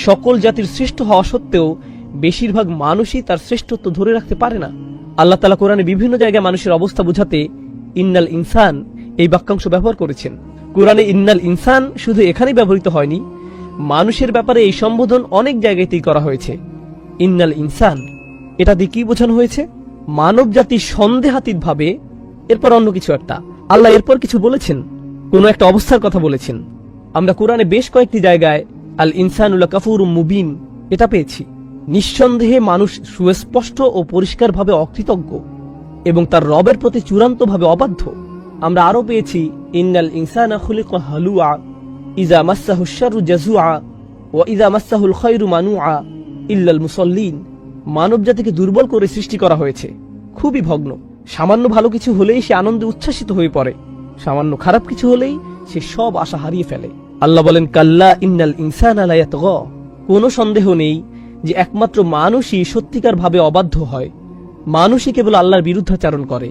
সকল জাতির শ্রেষ্ঠ হওয়া সত্ত্বেও বেশিরভাগ মানুষই তার শ্রেষ্ঠত্ব ধরে রাখতে পারে না। আল্লাহ তাআলা কোরআনে বিভিন্ন জায়গায় মানুষের অবস্থা বোঝাতে ইন্নাল ইনসান এই বাক্যাংশ ব্যবহার করেছেন। কোরআনে ইন্নাল ইনসান শুধু এখানেই ব্যবহৃত হয়নি, মানুষের ব্যাপারে এই সম্বোধন অনেক জায়গাতেই করা হয়েছে। ইন্নাল ইনসান এটা দিয়ে কি বোঝানো হয়েছে? মানব জাতি সন্দেহাতীত ভাবে এরপর অন্য কিছু একটা, আল্লাহ এরপর কিছু বলেছেন, কোন একটা অবস্থার কথা বলেছেন। আমরা কোরআনে বেশ কয়েকটি জায়গায় আল ইনসানুল কাফুরুম মুবিন এটা পেয়েছি। নিঃসন্দেহে মানুষ সুস্পষ্ট ও পরিষ্কারভাবে অকৃতজ্ঞ এবং তার রবের প্রতি চূড়ান্তভাবে অবাধ্য। আমরা আরো পেয়েছি ইন্নাল ইনসানা খুলিকা হালুআ ইযা মাসসাহুশ শাররু জাযুআ ওয়া ইযা মাসসাহুল খায়রু মানুআ ইল্লাল মুসাল্লিন। মানব জাতিকে দুর্বল করে সৃষ্টি করা হয়েছে, খুবই ভগ্ন। সামান্য ভালো কিছু হলেই সে আনন্দে উচ্ছ্বাসিত হয়ে পড়ে, সামান্য খারাপ কিছু হলেই সে সব আশা হারিয়ে ফেলে। আল্লাহ বলেন কাল্লা ইন্নাল ইনসানা লা ইয়াতগা। কোনো সন্দেহ নেই যে একমাত্র মানুষই সত্যিকার ভাবে অবাধ্য হয়, মানুষই কেবল আল্লাহর বিরুদ্ধাচারণ করে।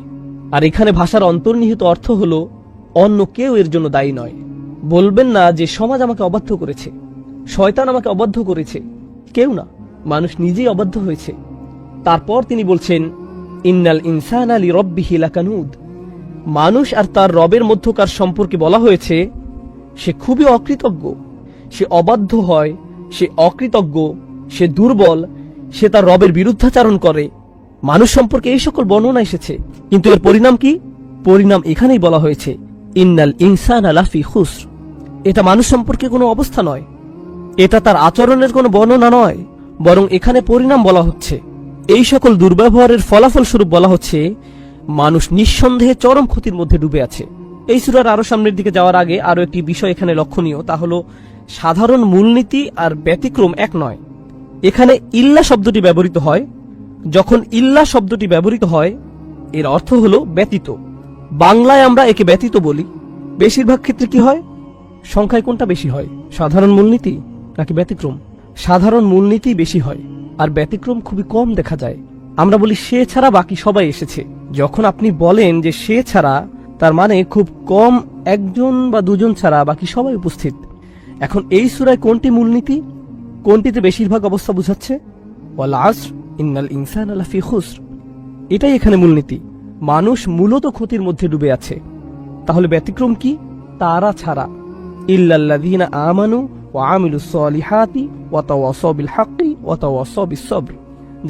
আর এখানে ভাষার অন্তর্নিহিত অর্থ হলো অন্য কেউ এর জন্য দায়ী নয়। বলবেন না যে সমাজ আমাকে অবাধ্য করেছে, শয়তান আমাকে অবাধ্য করেছে, কেউ না, মানুষ নিজেই অবাধ্য হয়েছে। তারপর তিনি বলছেন ইন্নাল ইনসানা লিরাব্বিহি লাকানুদ। মানুষ আর তার রবের মধ্যকার সম্পর্কে বলা হয়েছে সে খুবই অকৃতজ্ঞ, সে অবাধ্য হয়, সে অকৃতজ্ঞ, সে দুর্বল, সে তার রবের বিরুদ্ধাচারণ করে। মানুষ সম্পর্কে এই সকল বর্ণনা এসেছে, কিন্তু এর পরিণাম কি? পরিণাম এখানেই বলা হয়েছে ইন্নাল ইনসানা লাফি খুসর। এটা মানুষ সম্পর্কে কোনো অবস্থা নয়, এটা তার আচরণের কোনো বর্ণনা নয়, বরং এখানে পরিণাম বলা হচ্ছে। এই সকল দুর্ব্যবহারের ফলাফল স্বরূপ বলা হচ্ছে মানুষ নিঃসন্দেহে চরম ক্ষতির মধ্যে ডুবে আছে। এই সূরার আরো সামনের দিকে যাওয়ার আগে আরো একটি বিষয় এখানে লক্ষণীয়, তা হলো সাধারণ মূলনীতি আর ব্যতিক্রম এক নয়। এখানে ইল্লা শব্দটি ব্যবহৃত হয়। যখন ইল্লা শব্দটি ব্যবহৃত হয় এর অর্থ হলো ব্যতীত। বাংলায় আমরা একে ব্যতীত বলি, বেশিরভাগ ক্ষেত্রে কি হয়? সংখ্যায় কোনটা বেশি হয়, সাধারণ মূলনীতি নাকি ব্যতিক্রম? সাধারণ মূলনীতি বেশি হয় আর ব্যতিক্রম খুবই কম দেখা যায়। আমরা বলি সে ছাড়া বাকি সবাই এসেছে। যখন আপনি বলেন যে সে ছাড়া, তার মানে খুব কম, একজন বা দুজন ছাড়া বাকি সবাই উপস্থিত। এখন এই সূরায় কোনটি মূলনীতি, কোনটিতে বেশিরভাগ অবস্থা বুঝাচ্ছে? ওয়াল আসর ইন্নাল ইনসানা লাফি খুসর, এটাই এখানে মূলনীতি। মানুষ মূলত ক্ষতির মধ্যে ডুবে আছে। তাহলে ব্যতিক্রম কি? তারা ছাড়া ইল্লাল্লাযীনা আমানু ওয়া আমিলুস সলিহাতি ওয়া তাওয়াসাউ বিল হাক্কি ওয়া তাওয়াসাউ বিস সবর,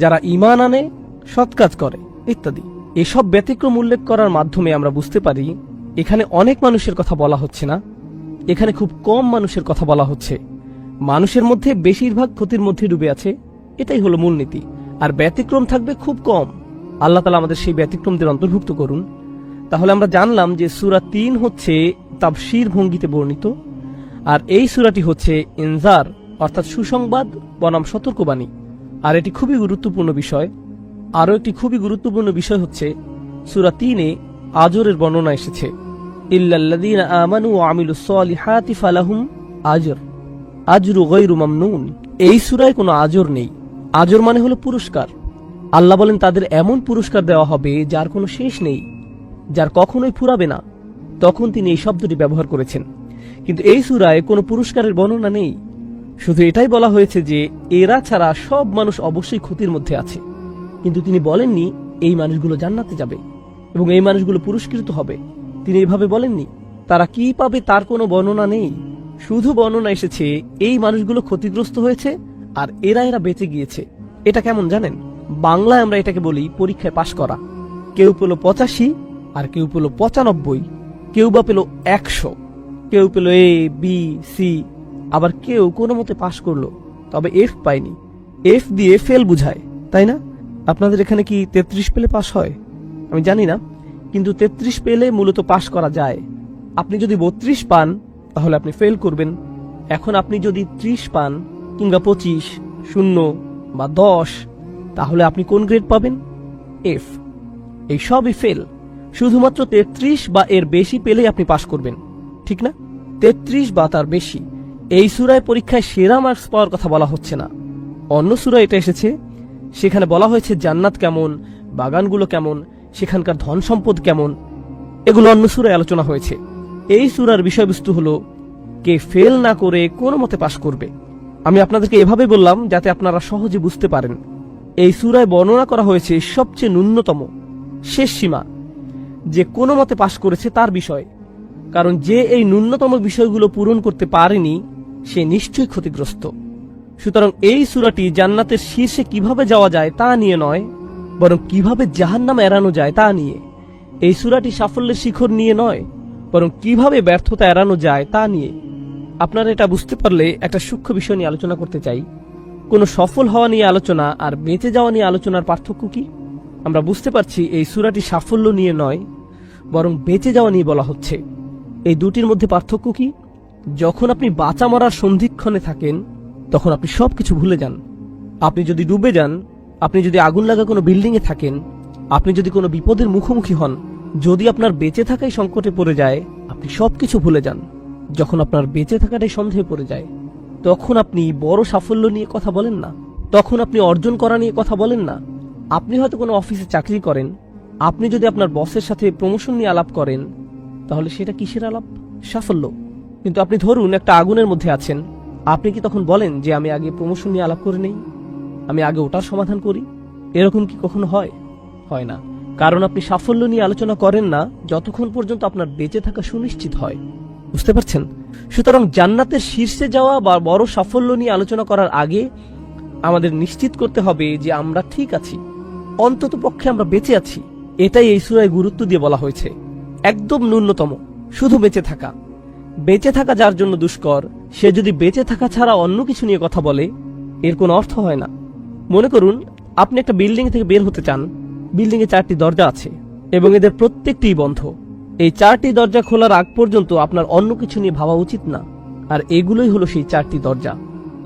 যারা ঈমান আনে, সৎ কাজ করে ইত্যাদি। এসব ব্যতিক্রম উল্লেখ করার মাধ্যমে আমরা বুঝতে পারি এখানে অনেক মানুষের কথা বলা হচ্ছে না, এখানে খুব কম মানুষের কথা বলা হচ্ছে। মানুষের মধ্যে বেশিরভাগ ক্ষতির মধ্যে ডুবে আছে, এটাই হলো মূলনীতি। আর ব্যতিক্রম থাকবে খুব কম। আল্লাহ তাআলা আমাদের সেই ব্যতিক্রমদের অন্তর্ভুক্ত করুন। তাহলে আমরা জানলাম যে সূরা ৩ হচ্ছে তাফসীর ভঙ্গিতে বর্ণিত, আর এই সূরাটি হচ্ছে ইনজার অর্থাৎ সুসংবাদ বনাম সতর্কবাণী। আর এটি খুবই গুরুত্বপূর্ণ বিষয়। আরও একটি খুবই গুরুত্বপূর্ণ বিষয় হচ্ছে সূরা ৩-এ আজরের বর্ণনা এসেছে ইল্লাল্লাযীনা আমানু ওয়া আমিলুস সলিহাতি ফালাহুম আজর আজরু গায়রু মামনুন। এই সূরায় কোনো আজর নেই। আজর মানে হলো পুরস্কার। আল্লাহ বলেন তাদের এমন পুরস্কার দেওয়া হবে যার কোনো শেষ নেই, যার কখনোই ফুরাবে না। তখন তিনি এই শব্দটি ব্যবহার করেছেন। কিন্তু এই সূরায় কোনো পুরস্কারের বর্ণনা নেই, শুধু এটাই বলা হয়েছে যে এরা ছাড়া সব মানুষ অবশ্যই ক্ষতির মধ্যে আছে। কিন্তু তিনি বলেননি এই মানুষগুলো জান্নাতে যাবে এবং এই মানুষগুলো পুরস্কৃত হবে। তিনি এভাবে বলেননি। তারা কি পাবে তার কোনো বর্ণনা নেই, শুধু বর্ণনা এসেছে এই মানুষগুলো ক্ষতিগ্রস্ত হয়েছে আর এরা বেঁচে গিয়েছে। এটা কেমন জানেন? বাংলায় আমরা এটাকে বলি পরীক্ষায় পাশ করা। কেউ পেল 85 আর কেউ পেল 95, কেউ বা পেল 100, কেউ পেল এ বি সি, আবার কেউ কোনো মতে পাশ করলো তবে এফ পায়নি। এফ দিয়ে ফেল বুঝায়, তাই না? আপনাদের এখানে কি 33 পেলে পাশ হয়? আমি জানি না, কিন্তু 33 পেলে মূলত পাশ করা যায়। আপনি যদি 32 পান তাহলে আপনি ফেল করবেন। এখন আপনি যদি 30 পান কিংবা 25, 0 বা 10, তাহলে আপনি কোন গ্রেড পাবেন? এফ। এই সবই ফেল। শুধুমাত্র 33 বা এর বেশি পেলেই আপনি পাশ করবেন, ঠিক না? 33 বা তার বেশি। এই সূরায় পরীক্ষায় সেরা মার্কস পাওয়ার কথা বলা হচ্ছে না। অন্য সূরায় এটা এসেছে, সেখানে বলা হয়েছে জান্নাত কেমন, বাগানগুলো কেমন, সেখানকার ধন সম্পদ কেমন, এগুলো অন্য সূরায় আলোচনা হয়েছে। এই সূরার বিষয়বস্তু হলো কে ফেল না করে কোনো মতে পাশ করবে। আমি আপনাদেরকে এভাবে বললাম যাতে আপনারা সহজে বুঝতে পারেন। এই সূরায় বর্ণনা করা হয়েছে সবচেয়ে ন্যূনতম শেষ সীমা যে কোনো মতে পাশ করেছে তার বিষয়, কারণ যে এই ন্যূনতম বিষয়গুলো পূরণ করতে পারেনি সে নিশ্চয়ই ক্ষতিগ্রস্ত। সুতরাং এই সূরাটি জান্নাতের শীর্ষে কিভাবে যাওয়া যায় তা নিয়ে নয়, বরং কিভাবে জাহান্নাম এড়ানো যায় তা নিয়ে। এই সূরাটি সাফল্যের শিখর নিয়ে নয়, বরং কিভাবে ব্যর্থতা এড়ানো যায় তা নিয়ে। আপনারা এটা বুঝতে পারলে একটা সূক্ষ্ম বিষয় নিয়ে আলোচনা করতে চাই। কোনো সফল হওয়া নিয়ে আলোচনা আর বেঁচে যাওয়া নিয়ে আলোচনার পার্থক্য কি? আমরা বুঝতে পারছি এই সূরাটি সাফল্য নিয়ে নয়, বরং বেঁচে যাওয়া নিয়ে বলা হচ্ছে। এই দুটির মধ্যে পার্থক্য কি? যখন আপনি বাঁচা মরার সন্ধিক্ষণে থাকেন তখন আপনি সবকিছু ভুলে যান। আপনি যদি ডুবে যান, আপনি যদি আগুন লাগা কোনো বিল্ডিংয়ে থাকেন, আপনি যদি কোনো বিপদের মুখোমুখি হন, যদি আপনার বেঁচে থাকাই সংকটে পড়ে যায়, আপনি সবকিছু ভুলে যান। যখন আপনার বেঁচে থাকাটাই সন্দেহে পড়ে যায়, তখন আপনি বড় সাফল্য নিয়ে কথা বলেন না, তখন আপনি অর্জন করা নিয়ে কথা বলেন না। আপনি হয়তো কোনো অফিসে চাকরি করেন, আপনি যদি আপনার বসের সাথে প্রমোশন নিয়ে আলাপ করেন, তাহলে সেটা কিসের আলাপ? সাফল্য। কিন্তু আপনি ধরুন একটা আগুনের মধ্যে আছেন, আপনি কি তখন বলেন যে আমি আগে প্রমোশন নিয়ে আলাপ করে নেই, আমি আগে ওটার সমাধান করি? এরকম কি কখনো হয়? হয় না। কারণ আপনি সাফল্য নিয়ে আলোচনা করেন না যতক্ষণ পর্যন্ত আপনার বেঁচে থাকা সুনিশ্চিত হয়। বুঝতে পারছেন? সুতরাং জান্নাতের শীর্ষে যাওয়া বা বড় সাফল্য নিয়ে আলোচনা করার আগে আমাদের নিশ্চিত করতে হবে যে আমরা ঠিক আছি, অন্তত পক্ষে আমরা বেঁচে আছি। এটাই এই সূরায় গুরুত্ব দিয়ে বলা হয়েছে। একদম ন্যূনতম শুধু বেঁচে থাকা। বেঁচে থাকা যার জন্য দুষ্কর, সে যদি বেঁচে থাকা ছাড়া অন্য কিছু নিয়ে কথা বলে, এর কোনো অর্থ হয় না। মনে করুন আপনি একটা বিল্ডিং থেকে বের হতে চান। বিল্ডিং এ 4টি দরজা আছে এবং এদের প্রত্যেকটিই বন্ধ। এই 4টি দরজা খোলার আগ পর্যন্ত আপনার অন্য কিছু নিয়ে ভাবা উচিত না। আর এগুলোই হলো সেই 4টি দরজা: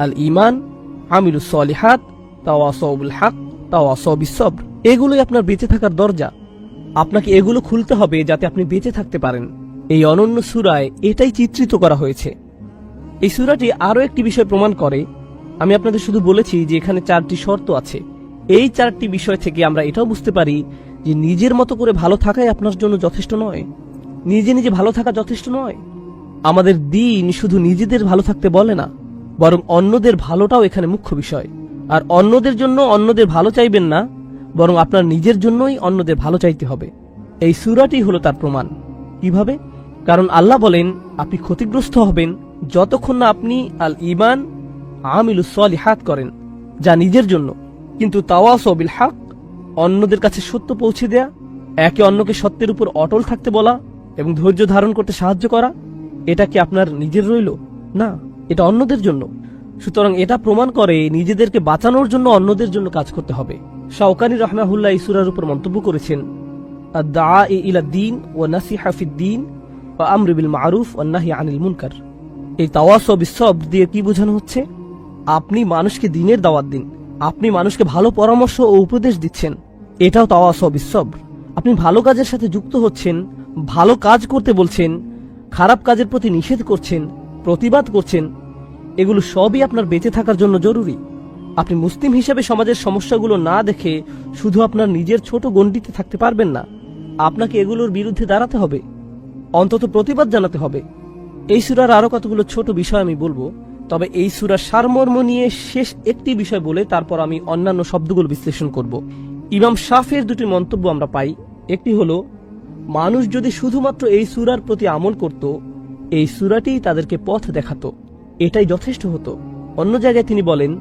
আল ঈমান, আমিলুস সলিহাত, তাওয়াসাউ বিল হক, তাওয়াসাউ বিস সবর। এগুলোই আপনার বেঁচে থাকার দরজা। আপনাকে এগুলো খুলতে হবে যাতে আপনি বেঁচে থাকতে পারেন। এই অনন্য সূরায় এটাই চিত্রিত করা হয়েছে। এই সূরাটি আরো একটি বিষয় প্রমাণ করে। আমি আপনাদের শুধু বলেছি যে এখানে 4টি শর্ত আছে। এই 4টি বিষয় থেকে আমরা এটাও বুঝতে পারি যে নিজের মতো করে ভালো থাকাই আপনার জন্য যথেষ্ট নয়। নিজে নিজে ভালো থাকা যথেষ্ট নয়। আমাদের দ্বীন শুধু নিজেদের ভালো থাকতে বলে না, বরং অন্যদের ভালোটাও এখানে মুখ্য বিষয়। আর অন্যদের জন্য অন্যদের ভালো চাইবেন না, বরং আপনার নিজের জন্যই অন্যদের ভালো চাইতে হবে। এই সূরাটি হলো তার প্রমাণ। কিভাবে? কারণ আল্লাহ বলেন আপনি ক্ষতিগ্রস্ত হবেন যতক্ষণ না আপনি আল ঈমান, আমিলুস সলিহাত করেন, যা নিজের জন্য। কিন্তু তাওয়াসাউ বিল হক, অন্যদের কাছে সত্য পৌঁছে দেয়া, একে অন্যকে সত্যের উপর অটল থাকতে বলা এবং ধৈর্য ধারণ করতে সাহায্য করা, এটা কি আপনার নিজের রইল? না, এটা অন্যদের জন্য। সুতরাং এটা প্রমাণ করে নিজেদেরকে বাঁচানোর জন্য অন্যদের জন্য কাজ করতে হবে। শাওকানী রাহমাহুল্লাহ এই সূরার উপর মন্তব্য করেছেন, আদ-দাআই ইলা দ্বীন ওয়া নাসিহা ফিদ-দ্বীন ওয়া আমর বিল মারুফ ওয়ান নাহি আনিল মুনকার। এই তাওয়াসাউ বিস সবর দিয়ে কি বোঝানো হচ্ছে? আপনি মানুষকে দ্বীনের দাওয়াত দিন, আপনি মানুষকে ভালো পরামর্শ ও উপদেশ দিচ্ছেন, এটাও তাওয়াসাউ বিস সবর। আপনি ভালো কাজের সাথে যুক্ত হচ্ছেন, ভালো কাজ করতে বলছেন, খারাপ কাজের প্রতি নিষেধ করছেন, প্রতিবাদ করছেন। এগুলো সবই আপনার বেঁচে থাকার জন্য জরুরি। আপনি মুসলিম হিসেবে সমাজের সমস্যাগুলো না দেখে শুধু আপনার নিজের ছোট গণ্ডিতে থাকতে পারবেন না। আপনাকে এগুলোর বিরুদ্ধে দাঁড়াতে হবে, অন্তত প্রতিবাদ জানাতে হবে। এই সূরার আরো কতগুলো ছোট বিষয় আমি বলবো, তবে এই সূরার সারমর্ম নিয়ে শেষ একটি বিষয় বলে তারপর আমি অন্যান্য শব্দগুলো বিশ্লেষণ করব। ইমাম শাফির দুটি মন্তব্য আমরা পাই। একটি হলো, মানুষ যদি শুধুমাত্র এই সূরার প্রতি আমল করত, এই সূরাটি তাদেরকে পথ দেখাতো, এটাই যথেষ্ট হতো। অন্য জায়গায় তিনি বলেন,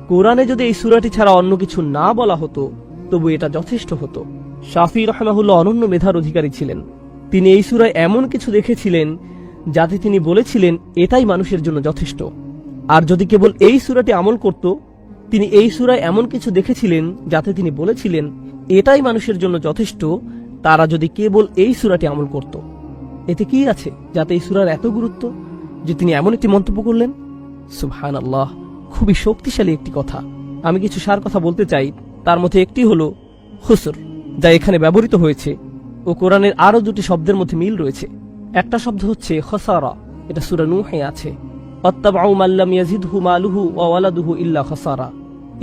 কোরআনে যদি এই সূরাটি ছাড়া অন্য কিছু না বলা হতো তবু এটা যথেষ্ট হতো। শাফি রাহমাহুল্লাহ অনন্য মেধার অধিকারী ছিলেন। তিনি এই সূরায় এমন কিছু দেখেছিলেন যাতে তিনি বলেছিলেন এটাই মানুষের জন্য যথেষ্ট। আর যদি কেবল এই সূরাটি আমল করত, তিনি এই সূরায় এমন কিছু দেখেছিলেন যাতে তিনি বলেছিলেন এটাই মানুষের জন্য যথেষ্ট, তারা যদি কেবল এই সূরাটি আমল করত। এতে কি আছে যাতে এই সূরার এত গুরুত্ব যে তিনি এমন একটি মন্তব্য করলেন? সুবহানাল্লাহ, খুবই শক্তিশালী একটি কথা। আমি কিছু সার কথা বলতে চাই। তার মধ্যে একটি হলো খুসর, যা এখানে ব্যবহৃত হয়েছে, ও কোরআনের আরো দুটি শব্দের মধ্যে মিল রয়েছে। একটা শব্দ হচ্ছে খসারা, এটা সূরা নূহে আছে। আত্তাবাউ মাল্লাম ইয়াজিদহু মালুহু ওয়া ওয়ালাদুহু ইল্লা খসারা।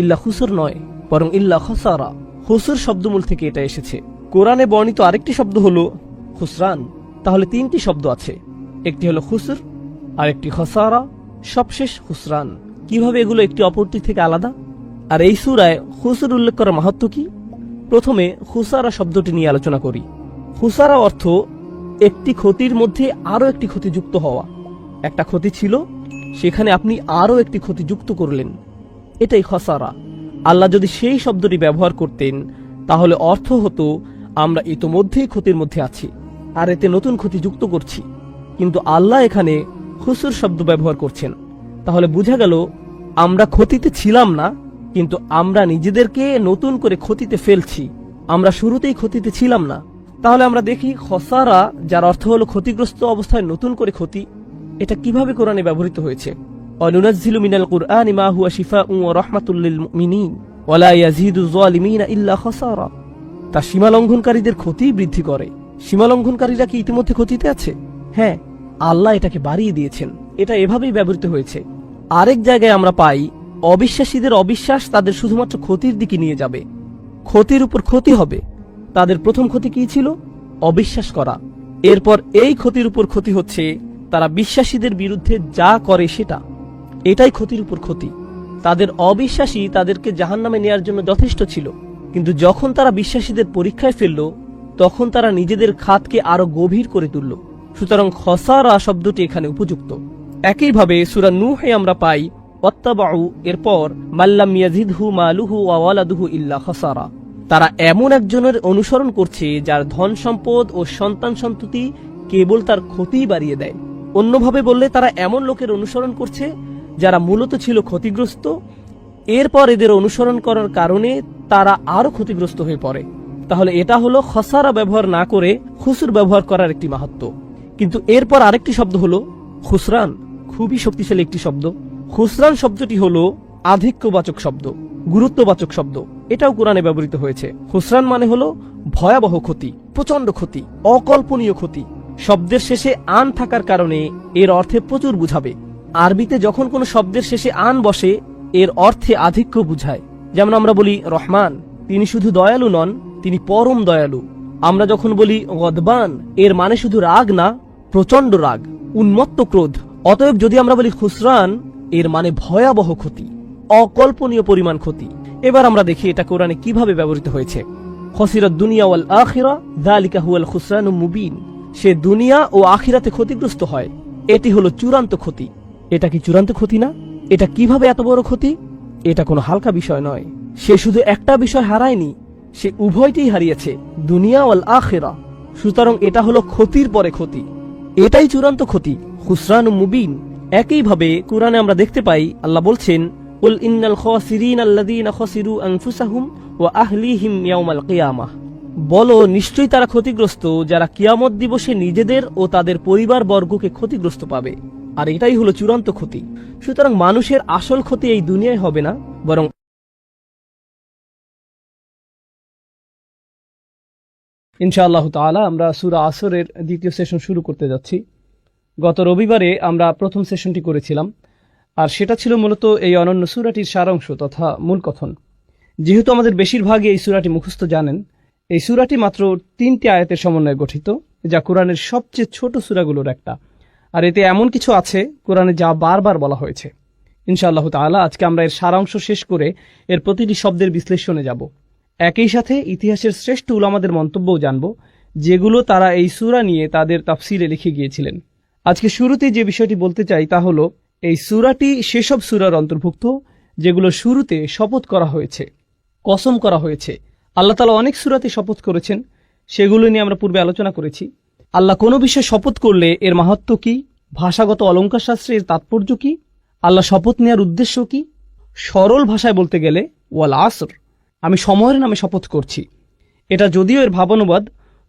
ইল্লা খুসর নয়, বরং ইল্লা খসারা। খুসর শব্দমূল থেকে এটা এসেছে। কোরআনে বর্ণিত আরেকটি শব্দ হলো খুসরান। তাহলে 3টি শব্দ আছে, একটি হলো খুসর, আরেকটি খসারা, সবশেষ খুসরান। কিভাবে এগুলো একটি অপরটি থেকে আলাদা? আর এই সূরায় খুসর উল্লেখ করার মাহাত্ম্য কি? প্রথমে খুসারা শব্দটি নিয়ে আলোচনা করি। খুসারা অর্থ একটি ক্ষতির মধ্যে আরো একটি ক্ষতি যুক্ত হওয়া। একটা ক্ষতি ছিল, সেখানে আপনি আরো একটি ক্ষতি যুক্ত করলেন, এটাই খসারা। আল্লাহ যদি সেই শব্দটি ব্যবহার করতেন তাহলে অর্থ হতো আমরা ইতোমধ্যেই ক্ষতির মধ্যে আছি আর এতে নতুন ক্ষতি যুক্ত করছি। কিন্তু আল্লাহ এখানে খুসুর শব্দ ব্যবহার করছেন, তাহলে বোঝা গেল আমরা ক্ষতিতে ছিলাম না, কিন্তু আমরা নিজেদেরকে নতুন করে ক্ষতিতে ফেলছি। আমরা শুরুতেই ক্ষতিতে ছিলাম না। তাহলে আমরা দেখি খসারা, যার অর্থ হলো ক্ষতিগ্রস্ত অবস্থায় নতুন করে ক্ষতি, এটা কিভাবে কোরআনে ব্যবহৃত হয়েছে। অনুনাজ্জিলু মিনাল কুরআনি মা হুয়া শিফাউন ওয়া রাহমাতুল লিল মুমিনিন ওয়া লা ইয়াজিদু যালিমিনা ইল্লা খাসারা। তা সীমা লঙ্ঘনকারীদের ক্ষতি বৃদ্ধি করে। সীমা লঙ্ঘনকারীরা কি ইতিমধ্যে ক্ষতিতে আছে? হ্যাঁ, আল্লাহ এটাকে বাড়িয়ে দিয়েছেন। এটা এভাবেই ব্যবহৃত হয়েছে। আরেক জায়গায় আমরা পাই অবিশ্বাসীদের অবিশ্বাস তাদের শুধুমাত্র ক্ষতির দিকে নিয়ে যাবে, ক্ষতির উপর ক্ষতি হবে। তাদের প্রথম ক্ষতি কি ছিল? অবিশ্বাস করা। এরপর এই ক্ষতির উপর ক্ষতি হচ্ছে তারা বিশ্বাসীদের বিরুদ্ধে যা করে সেটা। এটাই ক্ষতির উপর ক্ষতি। তাদের অবিশ্বাসী তাদেরকে জাহান্নামে নেয়ার জন্য যথেষ্ট ছিল, কিন্তু যখন তারা বিশ্বাসীদের পরীক্ষায় ফেলল তখন তারা নিজেদের খাতকে আরো গভীর করে তুলল। সুতরাং খসারা শব্দটি এখানে উপযুক্ত। একইভাবে সূরা নূহে আমরা পাই ওয়াত্তাবাউ, এরপর মাল্লাম ইয়াজিদহু মালুহু ওয়া ওয়ালাদুহু ইল্লা খাসারা। তারা এমন একজনের অনুসরণ করছে যার ধন সম্পদ ও সন্তান সন্ততি কেবল তার ক্ষতিই বাড়িয়ে দেয়। অন্যভাবে বললে তারা এমন লোকের অনুসরণ করছে যারা মূলত ছিল ক্ষতিগ্রস্ত, এরপর এদের অনুসরণ করার কারণে তারা আরো ক্ষতিগ্রস্ত হয়ে পড়ে। তাহলে এটা হলো খসারা ব্যবহার না করে খুসুর ব্যবহার করার একটি মাহাত্ম্য। কিন্তু এরপর আরেকটি শব্দ হলো খুসরান, খুবই শক্তিশালী একটি শব্দ। খুসরান শব্দটি হলো আধিক্যবাচক শব্দ, গুরুত্ববাচক শব্দ। এটাও কোরআনে ব্যবহৃত হয়েছে। খুসরান মানে হলো ভয়াবহ ক্ষতি, প্রচন্ড ক্ষতি, অকল্পনীয় ক্ষতি। শব্দের শেষে আন থাকার কারণে এর অর্থে প্রচুর বুঝাবে। আরবিতে যখন কোনো শব্দের শেষে আন বসে এর অর্থে আধিক্য বুঝায়। যেমন আমরা বলি রহমান, তিনি শুধু দয়ালু নন, তিনি পরম দয়ালু। আমরা যখন বলি গদবান, এর মানে শুধু রাগ না, প্রচন্ড রাগ, উন্মত্ত ক্রোধ। অতএব যদি আমরা বলি খুসরান, এর মানে ভয়াবহ ক্ষতি, অকল্পনীয় পরিমাণ ক্ষতি। এবার আমরা দেখি এটা কোরআনে কিভাবে ব্যবহৃত হয়েছে। খসিরাত দুনিয়া ওয়াল আখিরা যালিকা হুয়াল খুসরানুম মুবিন। সে দুনিয়া ও আখিরাতে ক্ষতিগ্রস্ত হয়, এটি হলো চূড়ান্ত ক্ষতি। এটা কি চূড়ান্ত ক্ষতি না? এটা কিভাবে এত বড় ক্ষতি? এটা কোনো হালকা বিষয় নয়। সে শুধু একটা বিষয় হারায়নি, সে উভয়টিই হারিয়েছে, দুনিয়া ওয়াল আখিরা। সুতরাং এটা হলো ক্ষতির পরে ক্ষতি, এটাই চূড়ান্ত ক্ষতি, খুসরানুম মুবিন। একইভাবে কোরআনে আমরা দেখতে পাই আল্লাহ বলছেন কুল ইন্নাল খাসিরিনা আল্লাযীনা খাসিরু আনফুসাহুম ওয়া আহলিহিম ইয়াওমাল কিয়ামাহ। বলো, নিশ্চয়ই তারা ক্ষতিগ্রস্ত যারা কিয়ামত দিবসে নিজেদের ও তাদের পরিবার বর্গকে ক্ষতিগ্রস্ত পাবে। আর এটাই হলো চূড়ান্ত ক্ষতি। সুতরাং মানুষের আসল ক্ষতি এই দুনিয়ায় হবে না, বরং ইনশাআল্লাহ তাআলা আমরা সূরা আসরের দ্বিতীয় সেশন শুরু করতে যাচ্ছি। গত রবিবারে আমরা প্রথম সেশনটি করেছিলাম, আর সেটা ছিল মূলত এই অনন্য সূরাটির সারাংশ তথা মূল কথন। যেহেতু আমাদের বেশিরভাগই এই সূরাটি মুখস্থ জানেন, এই সূরাটি মাত্র 3টি আয়াতের সমন্বয়ে গঠিত, যা কোরআনের সবচেয়ে ছোট সূরাগুলোর একটা। আর এতে এমন কিছু আছে কোরআনে যা বারবার বলা হয়েছে। ইনশাআল্লাহ তাআলা আজকে আমরা এর সারাংশ শেষ করে এর প্রতিটি শব্দের বিশ্লেষণে যাব। একই সাথে ইতিহাসের শ্রেষ্ঠ উলামাদের মন্তব্যও জানব, যেগুলো তারা এই সূরা নিয়ে তাদের তাফসিরে লিখে গিয়েছিলেন। আজকে শুরুতে যে বিষয়টি বলতে চাই তা হলো এই সূরাটি সেসব সূরার অন্তর্ভুক্ত যেগুলো শুরুতে শপথ করা হয়েছে, কসম করা হয়েছে। আল্লাহ তাআলা অনেক সূরাতে শপথ করেছেন, সেগুলো নিয়ে আমরা পূর্বে আলোচনা করেছি। আল্লাহ কোনো বিষয়ে শপথ করলে এর মাহাত্ম্য কি, ভাষাগত অলঙ্কার শাস্ত্রে এর তাৎপর্য কি, আল্লাহ শপথ নেওয়ার উদ্দেশ্য কি। সরল ভাষায় বলতে গেলে ওয়াল আসর, আমি সময়ের নামে শপথ করছি। এটা যদিও এর ভাবানুবাদ,